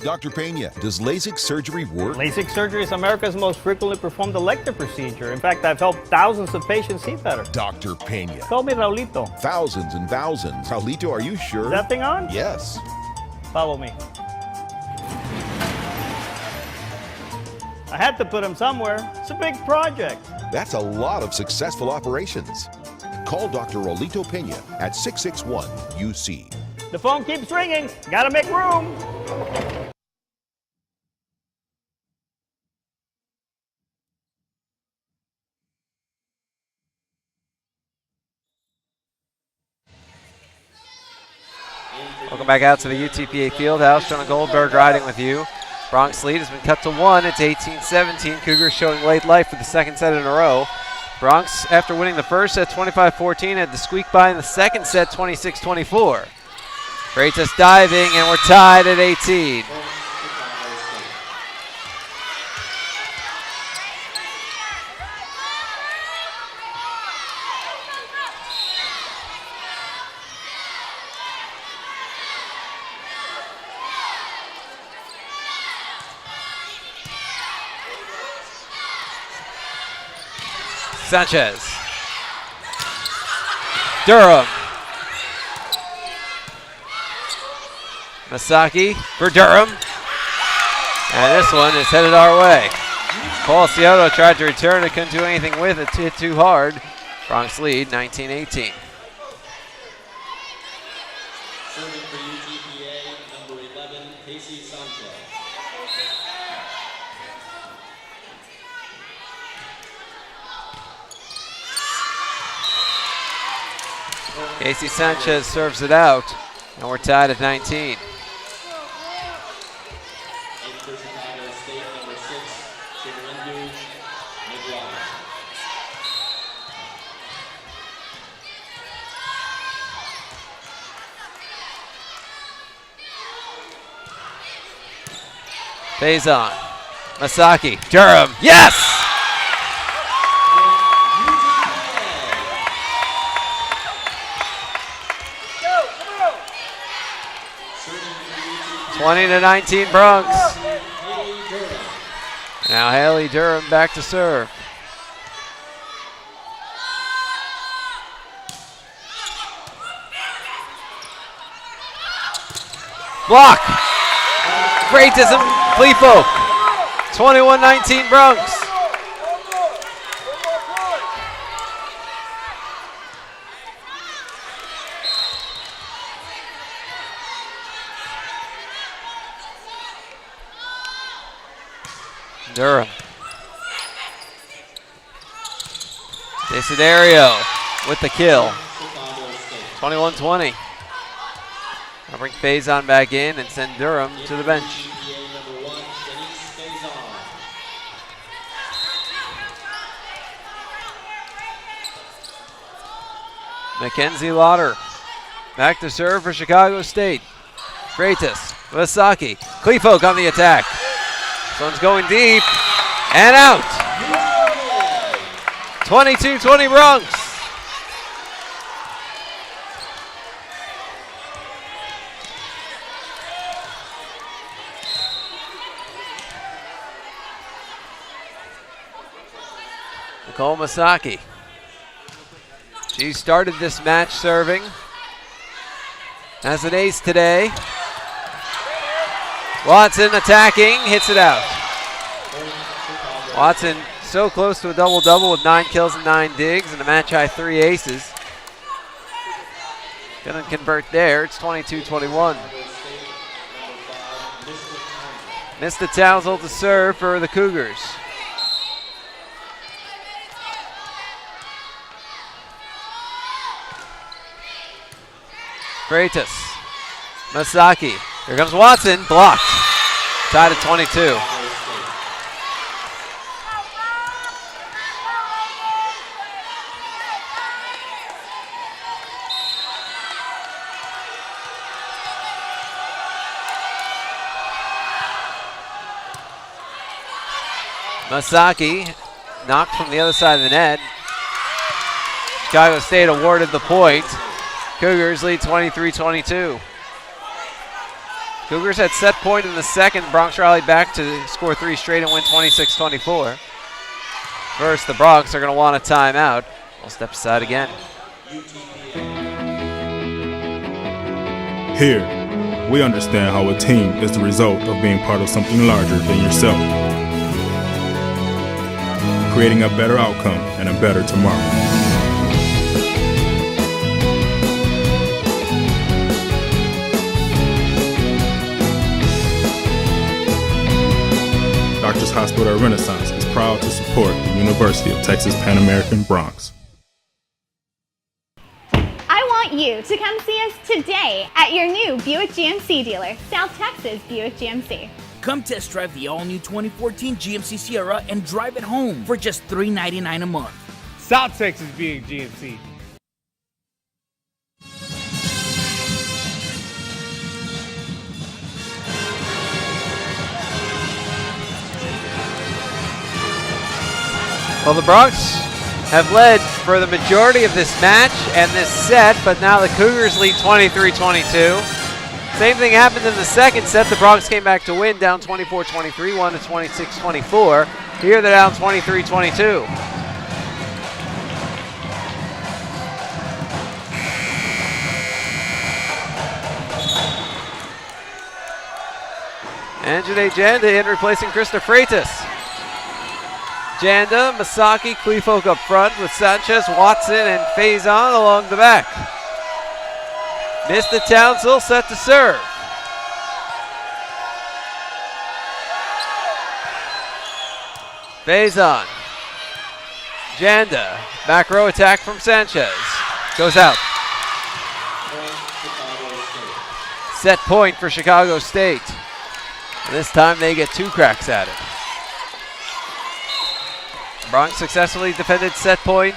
Dr. Pena, does LASIK surgery work? LASIK surgery is America's most frequently performed elective procedure. In fact, I've helped thousands of patients see better. Dr. Pena. Call me Raulito. Thousands and thousands. Raulito, are you sure? Is that thing on? Yes. Follow me. I had to put him somewhere. It's a big project. That's a lot of successful operations. Call Dr. Raulito Pena at 661-UC. The phone keeps ringing. Gotta make room. Welcome back out to the UTPA Fieldhouse. Jonah Goldberg riding with you. Bronx lead has been cut to 1. It's 18-17. Cougars showing late life for the second set in a row. Bronx, after winning the first set 25-14, had to squeak by in the second set 26-24. Freitas diving, and we're tied at 18. Sanchez. Durham. Masaki for Durham. And this one is headed our way. Paul Scioto tried to return it, couldn't do anything with it, hit too hard. Bronx lead, 19-18. Serving for UTPA, number 11, Casey Sanchez. Casey Sanchez serves it out, and we're tied at 19. Faison, Masaki, Durham, yes! Go, 20-19 Bronx. Now Haley Durham back to serve. Block. Freitas and Clefo. 21-19 Bronx. Durham. Desiderio with the kill. 21-20. I'll bring Faison back in and send Durham to the bench. Mackenzie Lauder back to serve for Chicago State. Freitas, Vasaki, Kleefolk on the attack. This one's going deep and out. 22-20 Bronx. Nicole Masaki. She started this match serving. Has an ace today. Watson attacking, hits it out. Watson so close to a double-double with 9 kills and 9 digs and a match-high 3 aces. Gonna convert there, it's 22-21. Missed the Townsville to serve for the Cougars. Freitas, Masaki, here comes Watson, blocked. Tied at 22. Masaki knocked from the other side of the net. Chicago State awarded the point. Cougars lead 23-22. Cougars had set point in the second. Bronx rallied back to score 3 straight and win 26-24. First, the Bronx are going to want a timeout. We'll step aside again. Here, we understand how a team is the result of being part of something larger than yourself, creating a better outcome and a better tomorrow. Doctors Hospital Renaissance is proud to support the University of Texas Pan American Bronx. I want you to come see us today at your new Buick GMC dealer, South Texas Buick GMC. Come test drive the all-new 2014 GMC Sierra and drive it home for just $399 a month. South Texas being GMC. Well, the Bronx have led for the majority of this match and this set, but now the Cougars lead 23-22. Same thing happened in the second set. The Bronx came back to win, down 24-23, won to 26-24. Here they're down 23-22. Anjane Janda in replacing Krista Freitas. Janda, Masaki, Kleefolk up front with Sanchez, Watson, and Faison along the back. Missed the Townsville, set to serve. Faison. Janda, back row attack from Sanchez. Goes out. Set point for Chicago State. And this time they get 2 cracks at it. Bronx successfully defended set point.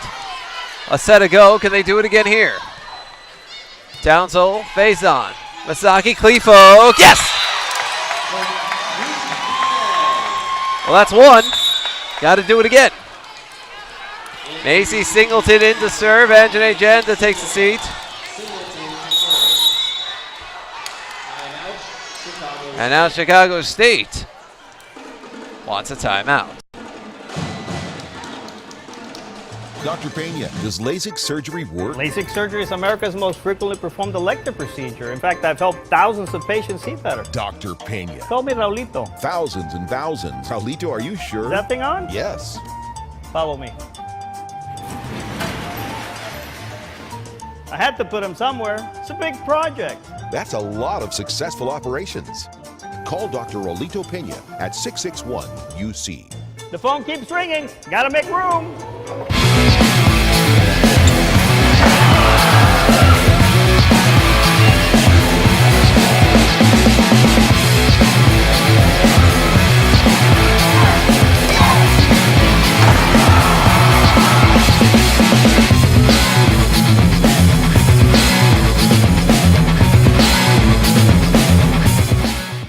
A set ago, can they do it again here? Townsville, Faison, Masaki, Kleefolk, yes! Well, that's one. Got to do it again. Macy Singleton in to serve. Anjane Janda takes a seat. And now Chicago State wants a timeout. Dr. Pena, does LASIK surgery work? LASIK surgery is America's most frequently performed elective procedure. In fact, I've helped thousands of patients see better. Dr. Pena. Call me Raulito. Thousands and thousands. Raulito, are you sure? Is that thing on? Yes. Follow me. I had to put him somewhere. It's a big project. That's a lot of successful operations. Call Dr. Rolito Pena at 661-UC. The phone keeps ringing. Gotta make room.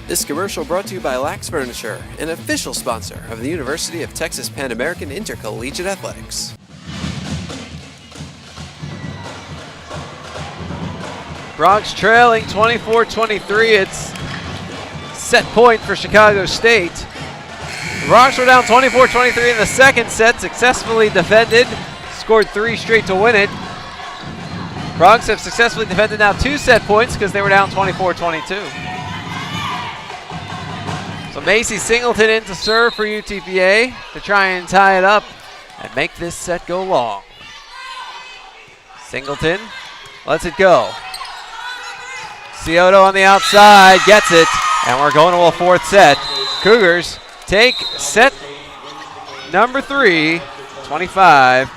This commercial brought to you by Lax Furniture, an official sponsor of the University of Texas Pan American Intercollegiate Athletics. Bronx trailing 24-23. It's set point for Chicago State. The Bronx were down 24-23 in the second set, successfully defended, scored 3 straight to win it. Bronx have successfully defended now 2 set points because they were down 24-22. So Macy Singleton in to serve for UTPA to try and tie it up and make this set go long. Singleton lets it go. Scioto on the outside gets it, and we're going to a 4th set. Cougars take set number 3, 25-23.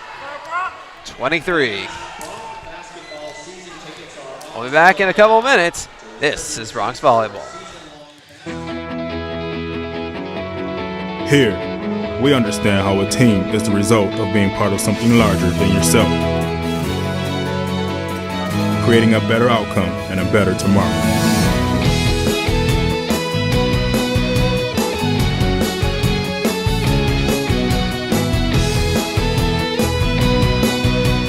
We'll be back in a couple of minutes. This is Bronx Volleyball. Here, we understand how a team is the result of being part of something larger than yourself, creating a better outcome and a better tomorrow.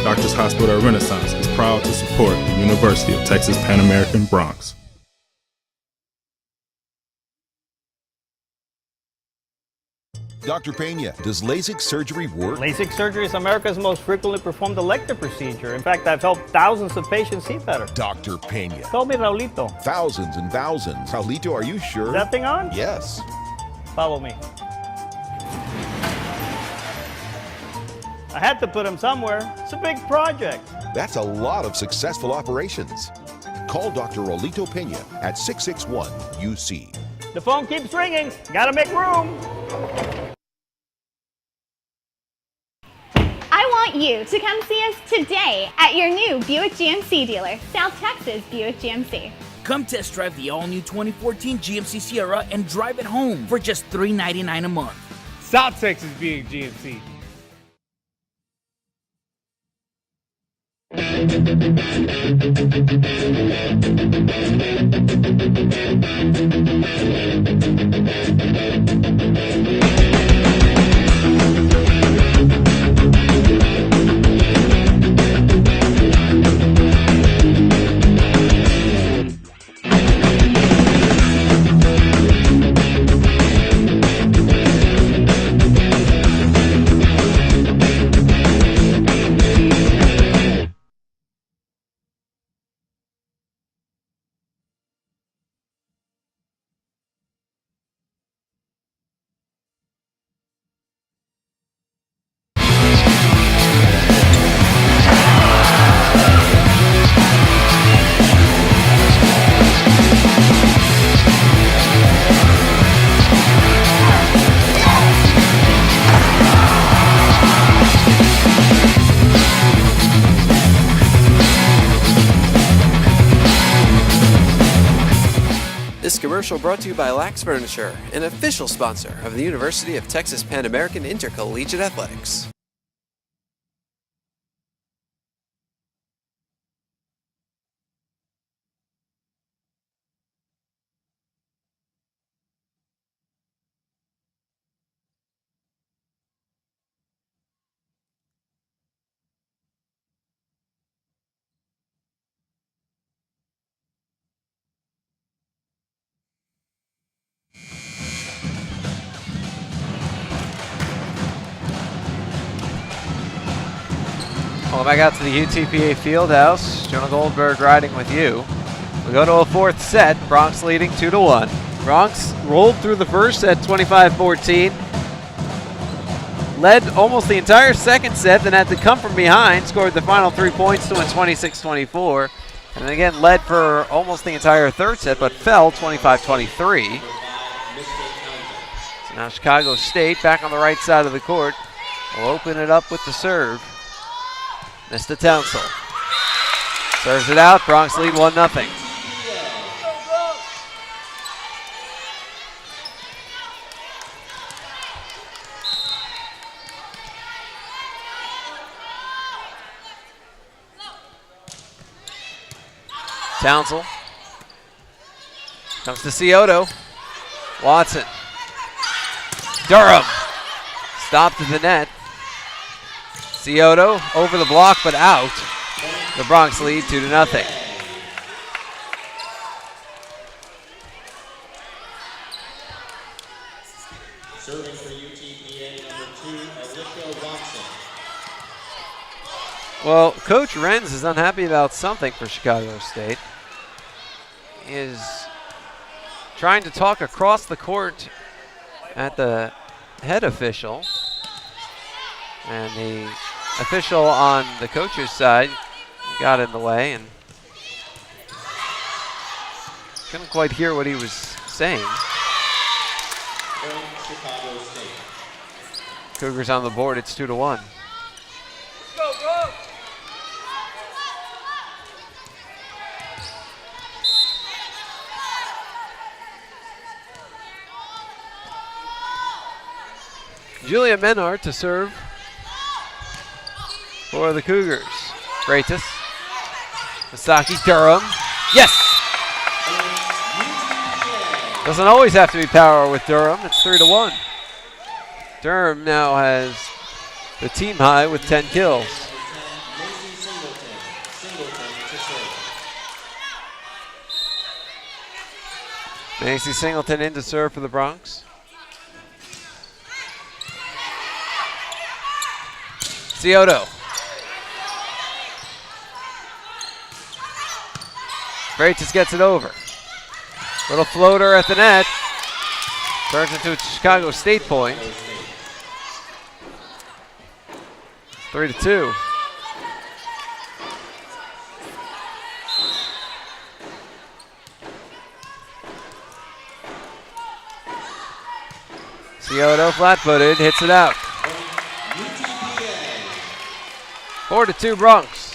Doctors Hospital Renaissance is proud to support the University of Texas Pan American Bronx. Dr. Pena, does LASIK surgery work? LASIK surgery is America's most frequently performed elective procedure. In fact, I've helped thousands of patients see better. Dr. Pena. Call me Raulito. Thousands and thousands. Raulito, are you sure? Is that thing on? Yes. Follow me. I had to put him somewhere. It's a big project. That's a lot of successful operations. Call Dr. Rolito Pena at 661-UC. The phone keeps ringing. Gotta make room. I want you to come see us today at your new Buick GMC dealer, South Texas Buick GMC. Come test drive the all-new 2014 GMC Sierra and drive it home for just $399 a month. South Texas being GMC. This commercial brought to you by Lax Furniture, an official sponsor of the University of Texas Pan American Intercollegiate Athletics. Well, back out to the UTPA Fieldhouse. Jonah Goldberg riding with you. We go to a 4th set. Bronx leading 2-1. Bronx rolled through the first set 25-14. Led almost the entire second set, then had to come from behind. Scored the final 3 points to win 26-24. And then again led for almost the entire third set, but fell 25-23. So now Chicago State back on the right side of the court will open it up with the serve. Mr. Townsell serves it out. Bronx lead 1-0. Townsell comes to Scioto. Watson. Durham. Stopped at the net. Scioto over the block but out. The Bronx lead 2-0. Serving for UTPA, number 2, Alicia Watson. Well, Coach Renz is unhappy about something for Chicago State. He is trying to talk across the court at the head official. And the official on the coach's side got in the way and couldn't quite hear what he was saying. Chicago State. Cougars on the board, it's 2-1. Go, go! Julia Menard to serve for the Cougars. Freitas. Masaki Durham. Yes! Doesn't always have to be power with Durham. It's 3-1. Durham now has the team high with 10 kills. Macy Singleton in to serve for the Bronx. Scioto. Freitas gets it over. Little floater at the net. Turns into a Chicago State point. 3-2. Scioto flat-footed, hits it out. 4-2 Bronx.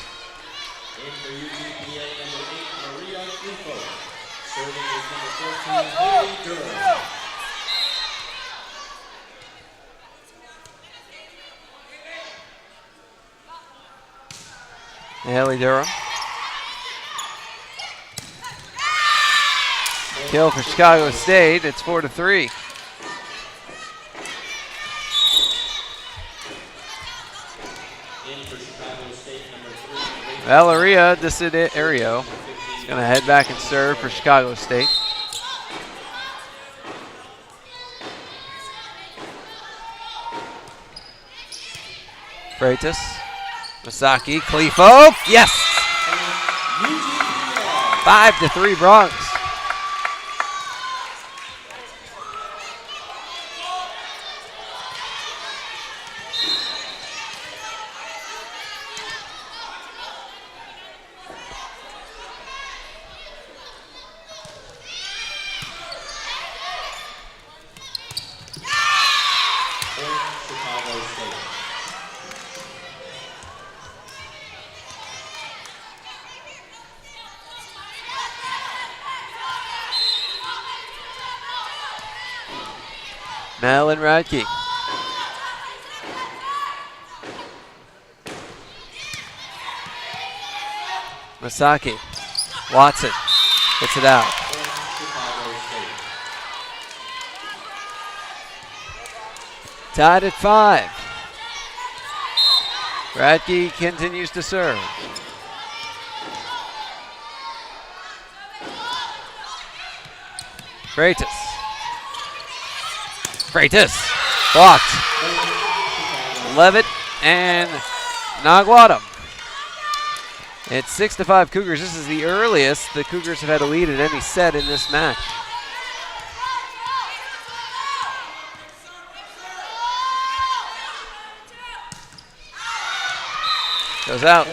Haley Durham. Kill for Chicago State. It's 4-3. Valeria Desiderio is going to head back and serve for Chicago State. Freitas. Masaki, Clifo, yes! 5-3 Bronx. Malin Radke. Masaki. Watson gets it out. Tied at 5. Radke continues to serve. Freitas. Freitas blocked. Levitt and Naguatum. It's 6-5 Cougars. This is the earliest the Cougars have had a lead in any set in this match. Goes out.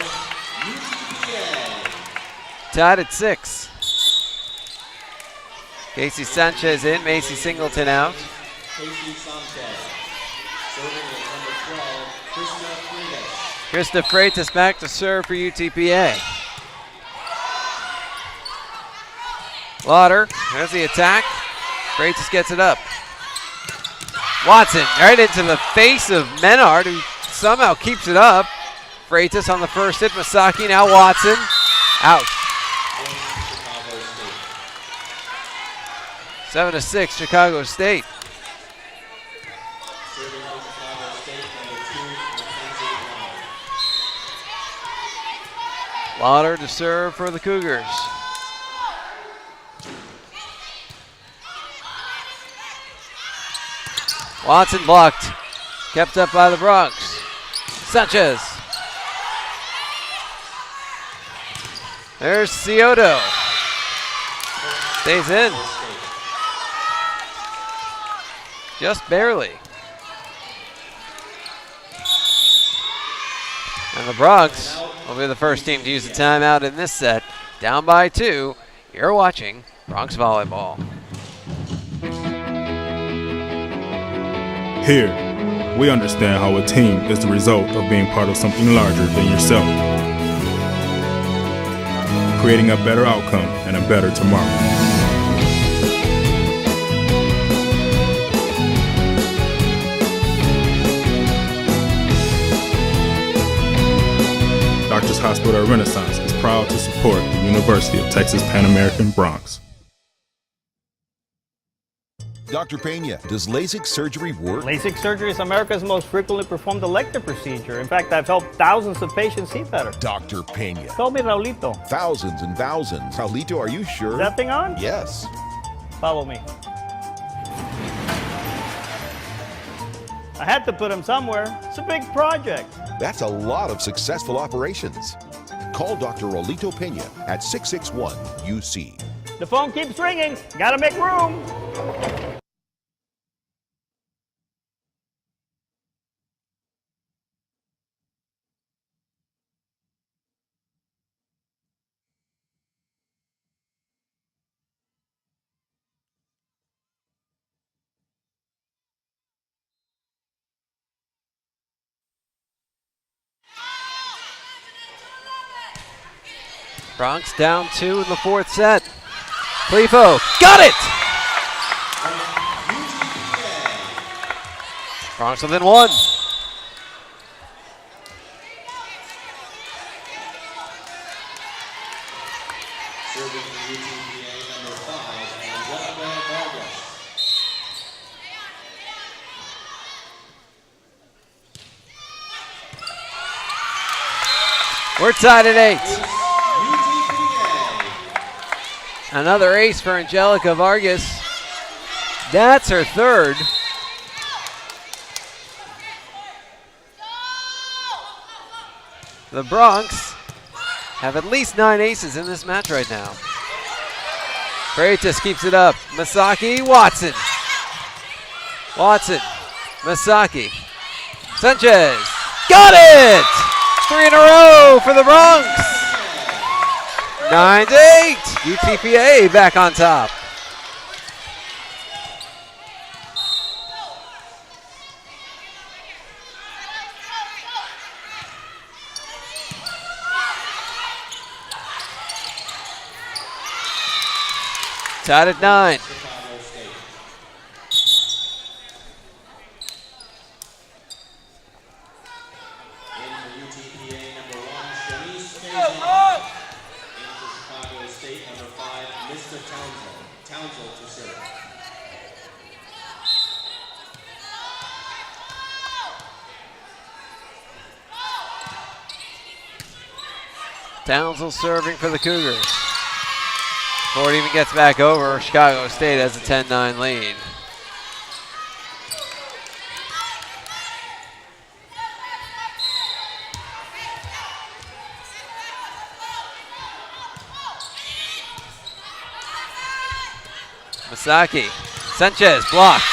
Tied at 6. Casey Sanchez in, Macy Singleton out. Casey Sanchez. Serving at number 12, Krista Freitas. Krista Freitas back to serve for UTPA. Lauder, there's the attack. Freitas gets it up. Watson right into the face of Menard, who somehow keeps it up. Freitas on the first hit. Masaki, now Watson. Out. 7-6, Chicago State. Lauder to serve for the Cougars. Watson blocked. Kept up by the Bronx. Sanchez. There's Scioto. Stays in. Just barely. And the Bronx will be the first team to use the timeout in this set. Down by 2. You're watching Bronx Volleyball. Here, we understand how a team is the result of being part of something larger than yourself, creating a better outcome and a better tomorrow. Doctors Hospital Renaissance is proud to support the University of Texas Pan American Bronx. Dr. Pena, does LASIK surgery work? LASIK surgery is America's most frequently performed elective procedure. In fact, I've helped thousands of patients see better. Dr. Pena. Call me Raulito. Thousands and thousands. Raulito, are you sure? Is that thing on? Yes. Follow me. I had to put him somewhere. It's a big project. That's a lot of successful operations. Call Dr. Raulito Pena at 661-UC. The phone keeps ringing. Gotta make room. Bronx down 2 in the 4th set. Clefo got it! Bronx within 1. Serving for UTPA number 5, Angelica Vargas. We're tied at 8. Another ace for Angelica Vargas. That's her 3rd. The Bronx have at least 9 aces in this match right now. Freitas keeps it up. Masaki, Watson. Watson, Masaki. Sanchez, got it! 3 in a row for the Bronx. 9-8, UTPA back on top. Tied at 9. Townsville serving for the Cougars. Before it even gets back over, Chicago State has a 10-9 lead. Masaki, Sanchez blocked.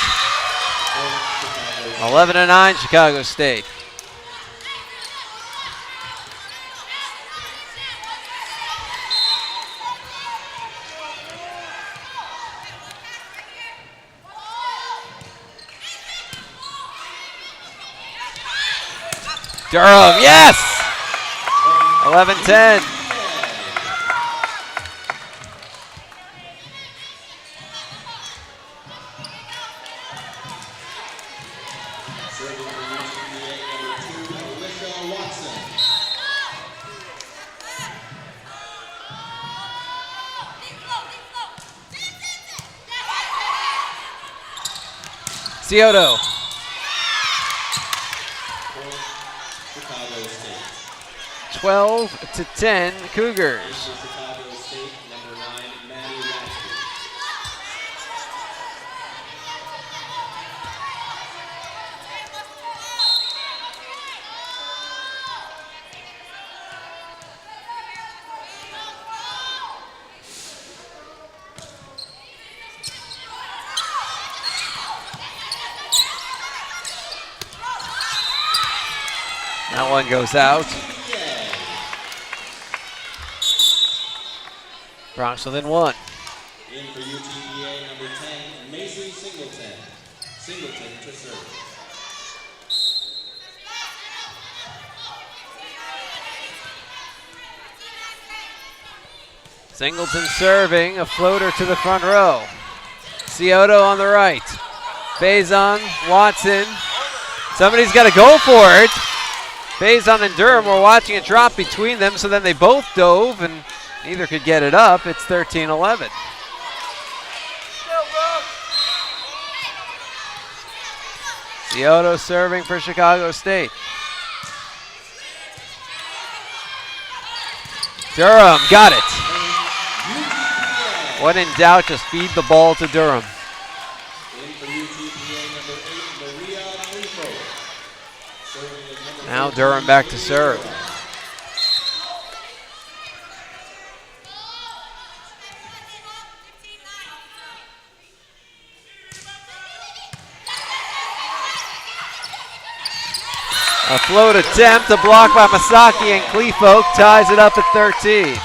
11-9 Chicago State. Durham, yes! 11-10. Scioto. 12-10 Cougars. That one goes out. Bronx within one. In for UTPA number 10, Mason Singleton. Singleton to serve. Singleton serving, a floater to the front row. Scioto on the right. Faison, Watson. Somebody's got to go for it. Faison and Durham were watching it drop between them, so then they both dove, and neither could get it up. It's 13-11. Scioto serving for Chicago State. Durham got it. When in doubt, just feed the ball to Durham. Now Durham back to serve. A float attempt, a block by Masaki, and Clefolk ties it up at 13.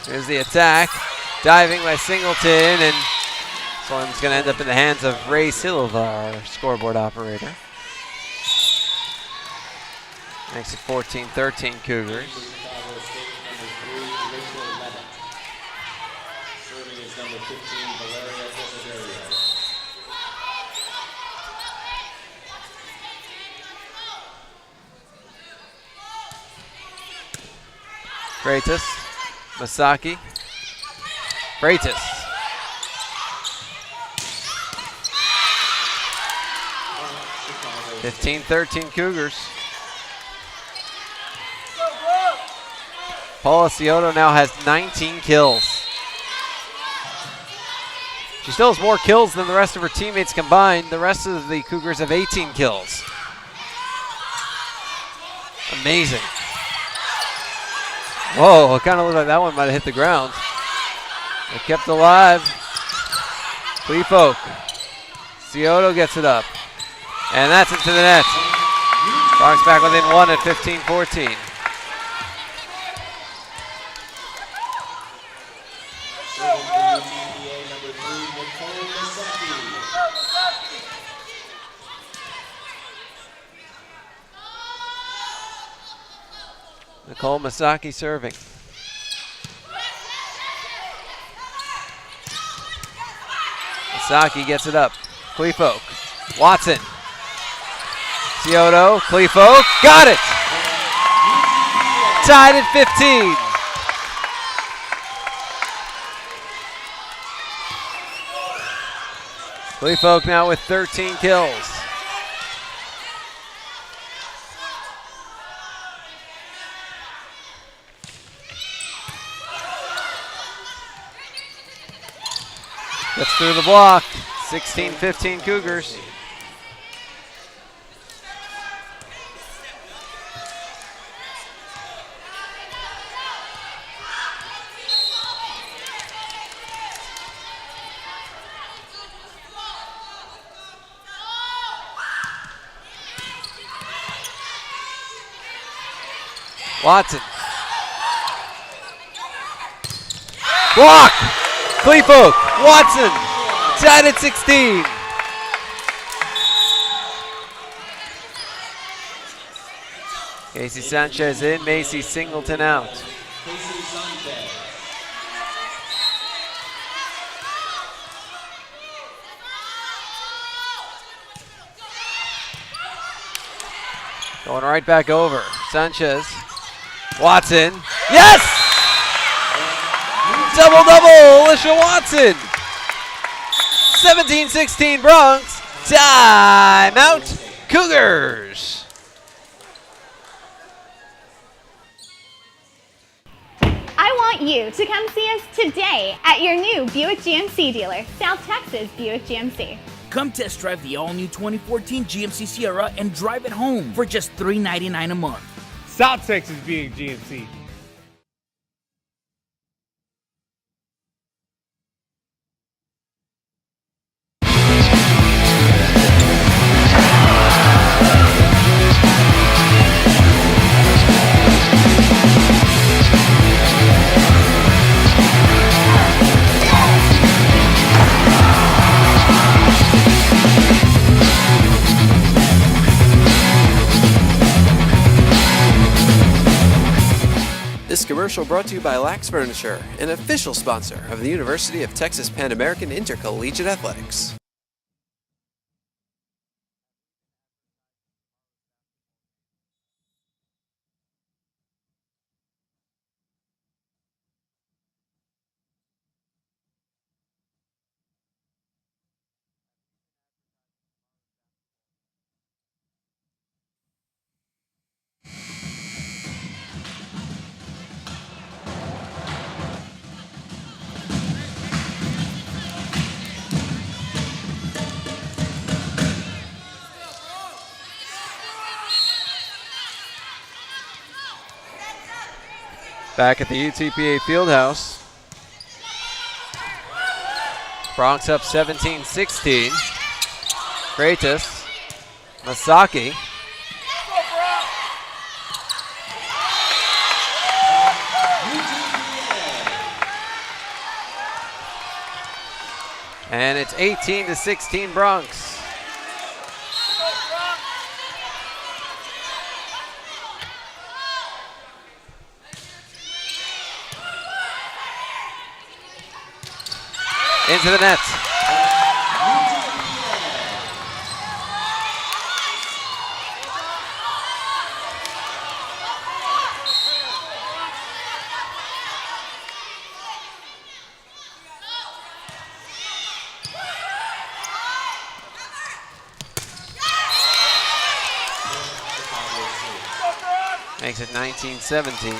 Here's the attack. Diving by Singleton, and this one's going to end up in the hands of Ray Silva, our scoreboard operator. Makes it 14-13 Cougars. Serving is number 15, Valeria Desiderio. Freitas, Masaki, Freitas. Chicago. 15-13 Cougars. Paula Scioto now has 19 kills. She still has more kills than the rest of her teammates combined. The rest of the Cougars have 18 kills. Amazing. Whoa, it kind of looked like that one might have hit the ground. It kept alive. Clefolk. Scioto gets it up. And that's into the net. Bronx back within one at 15-14. Nicole Masaki serving. Masaki gets it up. Clefolk. Watson. Scioto. Clefolk. Got it! Tied at 15. Clefolk now with 13 kills. Gets through the block. 16-15 Cougars. Watson. Block! Cleefolk, Watson, tied at 16. Casey Sanchez in, Macy Singleton out. Casey Sanchez. Going right back over. Sanchez, Watson, yes! Double-double, Alicia Watson. 17-16 Bronx, timeout Cougars. I want you to come see us today at your new Buick GMC dealer, South Texas Buick GMC. Come test drive the all-new 2014 GMC Sierra and drive it home for just $399 a month. South Texas Buick GMC. This commercial brought to you by Lax Furniture, an official sponsor of the University of Texas Pan American Intercollegiate Athletics. Back at the UTPA Fieldhouse. Bronx up 17-16. Freitas, Masaki. And it's 18-16 Bronx. Into the net. Makes it 19-17.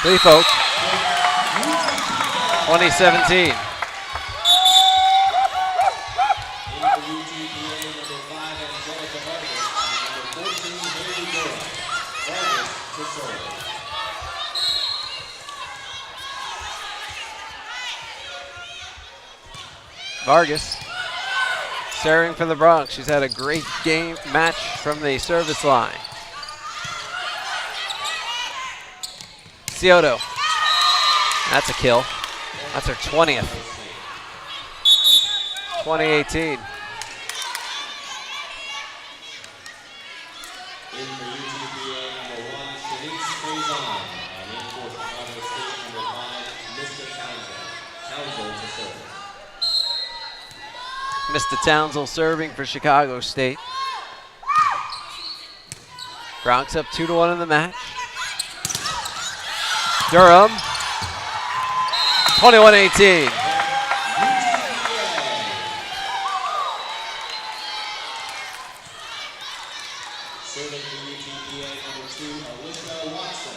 Cleefolk, 2017. Vargas serving for the Bronx. She's had a great game match from the service line. Scioto. That's a kill. That's her 20th. 2018. Mr. Townsell serving for Chicago State. Bronx up 2-1 in the match. Durham, 21-18. Serving for UTPA number 2, Alicia Watson.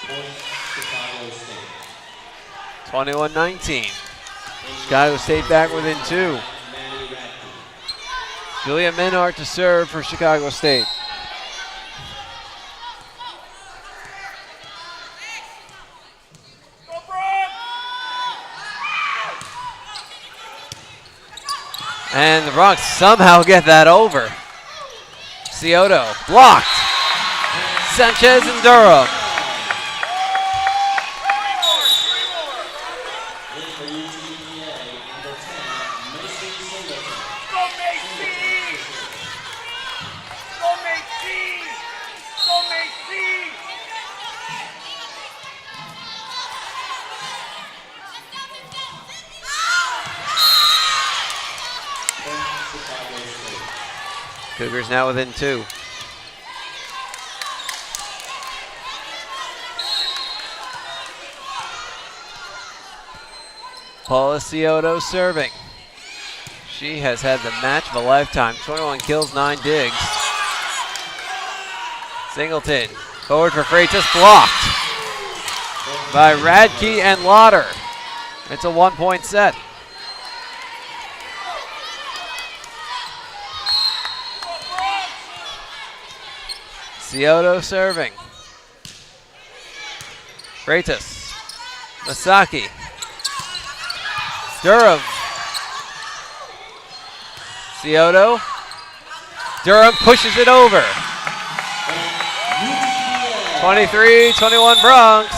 Chicago State. 21-19. Chicago State back within 2. Julia Menard to serve for Chicago State. And the Bronx somehow get that over. Scioto blocked. Sanchez and Durham. Cougars now within 2. Paula Scioto serving. She has had the match of a lifetime. 21 kills, 9 digs. Singleton, forward for Freitas, blocked by Radke and Lauder. It's a 1-point set. Scioto serving. Freitas, Masaki, Durham, Scioto, Durham pushes it over. 23-21 Bronx,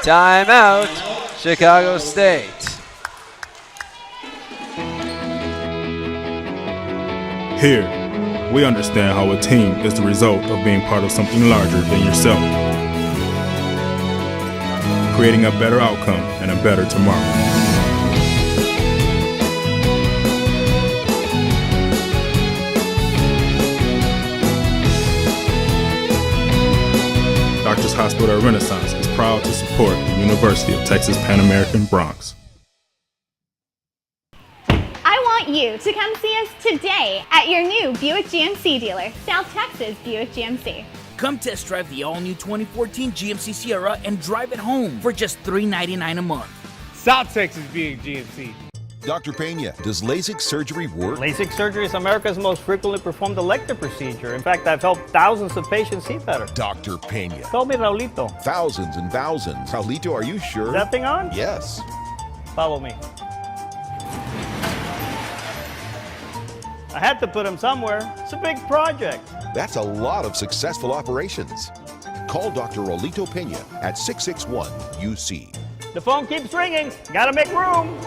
timeout, Chicago State. Here, we understand how a team is the result of being part of something larger than yourself, creating a better outcome and a better tomorrow. Doctors Hospital Renaissance is proud to support the University of Texas Pan American Bronx. I want you to come see us today at your new Buick GMC dealer, South Texas Buick GMC. Come test drive the all-new 2014 GMC Sierra and drive it home for just $399 a month. South Texas Buick GMC. Dr. Pena, does LASIK surgery work? LASIK surgery is America's most frequently performed elective procedure. In fact, I've helped thousands of patients see better. Dr. Pena. Call me Raulito. Thousands and thousands. Raulito, are you sure? Is that thing on? Yes. Follow me. I had to put him somewhere. It's a big project. That's a lot of successful operations. Call Dr. Raulito Pena at 661-UC. The phone keeps ringing. Gotta make room.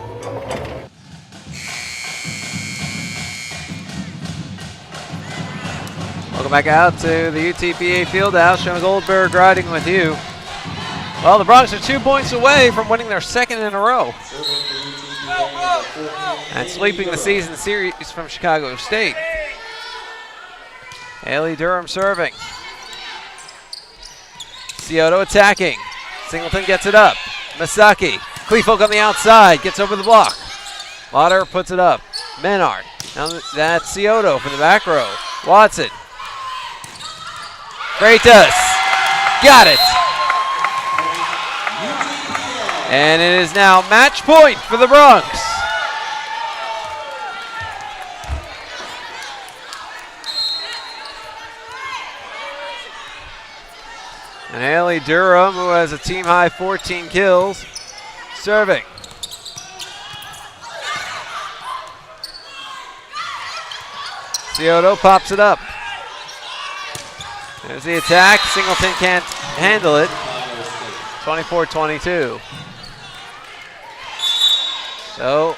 Welcome back out to the UTPA Fieldhouse. Sean Goldberg riding with you. Well, the Bronx are 2 points away from winning their second in a row and sweeping the season series from Chicago State. Haley Durham serving. Scioto attacking. Singleton gets it up. Masaki. Kleefolk on the outside. Gets over the block. Lauder puts it up. Menard. Now that's Scioto from the back row. Watson. Freitas. Got it. And it is now match point for the Bronx. And Haley Durham, who has a team high 14 kills, serving. Scioto pops it up. There's the attack. Singleton can't handle it. 24-22. So,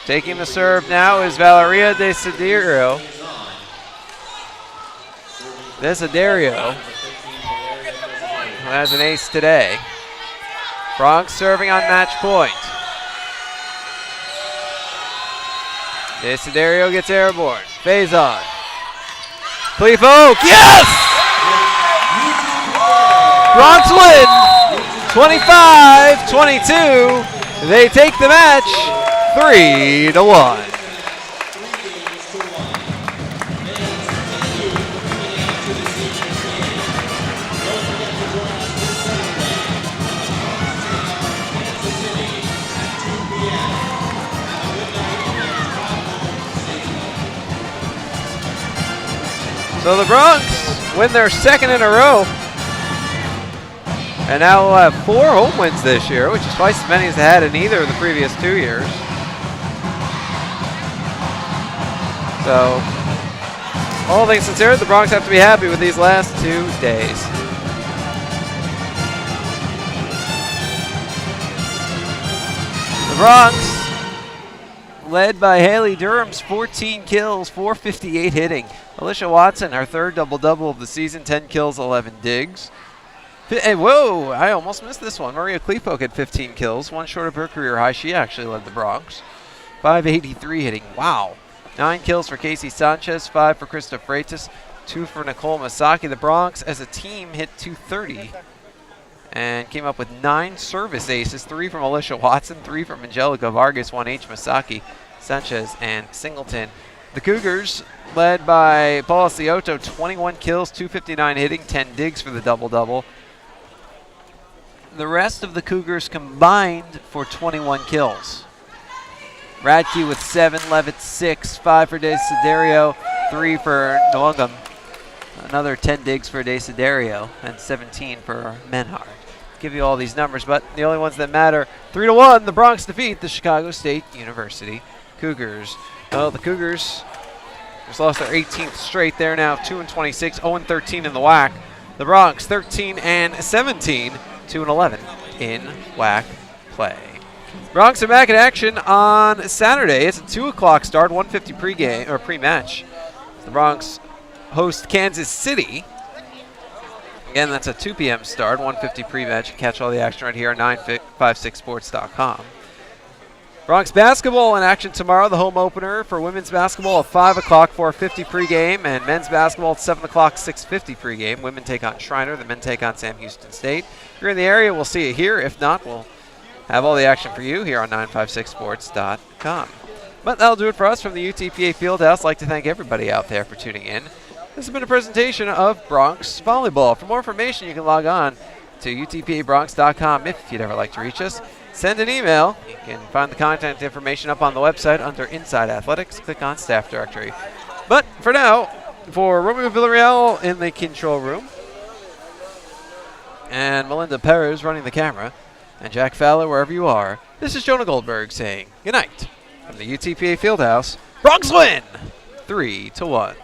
taking the serve now is Valeria Desiderio. Desiderio, who has an ace today. Bronx serving on match point. Desiderio gets airborne. Faison. Kleefolk, yes! Bronx win, 25-22. They take the match 3-1. So the Bronx win their second in a row. And now we'll have 4 home wins this year, which is twice as many as they had in either of the previous 2 years. So, all things considered, the Bronx have to be happy with these last 2 days. The Bronx, led by Haley Durham's 14 kills, 458 hitting. Alicia Watson, her 3rd double-double of the season, 10 kills, 11 digs. Hey, whoa, I almost missed this one. Maria Kleefolk had 15 kills, 1 short of her career high. She actually led the Bronx. 583 hitting, wow. 9 kills for Casey Sanchez, 5 for Krista Freitas, 2 for Nicole Masaki. The Bronx, as a team, hit 230 and came up with 9 service aces, 3 from Alicia Watson, 3 from Angelica Vargas, 1 H. Masaki, Sanchez, and Singleton. The Cougars, led by Paula Scioto, 21 kills, 259 hitting, 10 digs for the double-double. The rest of the Cougars combined for 21 kills. Radke with 7, Levitt 6, 5 for Desiderio, 3 for Nwangam. Another 10 digs for Desiderio and 17 for Menhard. Give you all these numbers, but the only ones that matter. 3-1, the Bronx defeat the Chicago State University Cougars. Well, the Cougars just lost their 18th straight. They're now 2-26, 0-13 in the WAC. The Bronx 13-17, 2-11 in WAC play. Bronx are back in action on Saturday. It's a 2 o'clock start, 1:50 pregame or pre-match. The Bronx host Kansas City. Again, that's a 2 p.m. start, 1:50 pre-match. You can catch all the action right here on 956sports.com. Bronx basketball in action tomorrow. The home opener for women's basketball at 5 o'clock, 4:50 pregame, and men's basketball at 7 o'clock, 6:50 pregame. Women take on Shriner. The men take on Sam Houston State. If you're in the area, we'll see you here. If not, we'll have all the action for you here on 956sports.com. But that'll do it for us from the UTPA Fieldhouse. I'd like to thank everybody out there for tuning in. This has been a presentation of Bronx Volleyball. For more information, you can log on to utpabronx.com if you'd ever like to reach us. Send an email. You can find the contact information up on the website under Inside Athletics. Click on Staff Directory. But for now, for Romeo Villarreal in the control room, and Melinda Perez running the camera, and Jack Fowler wherever you are, this is Jonah Goldberg saying good night from the UTPA Fieldhouse. Bronx win 3-1.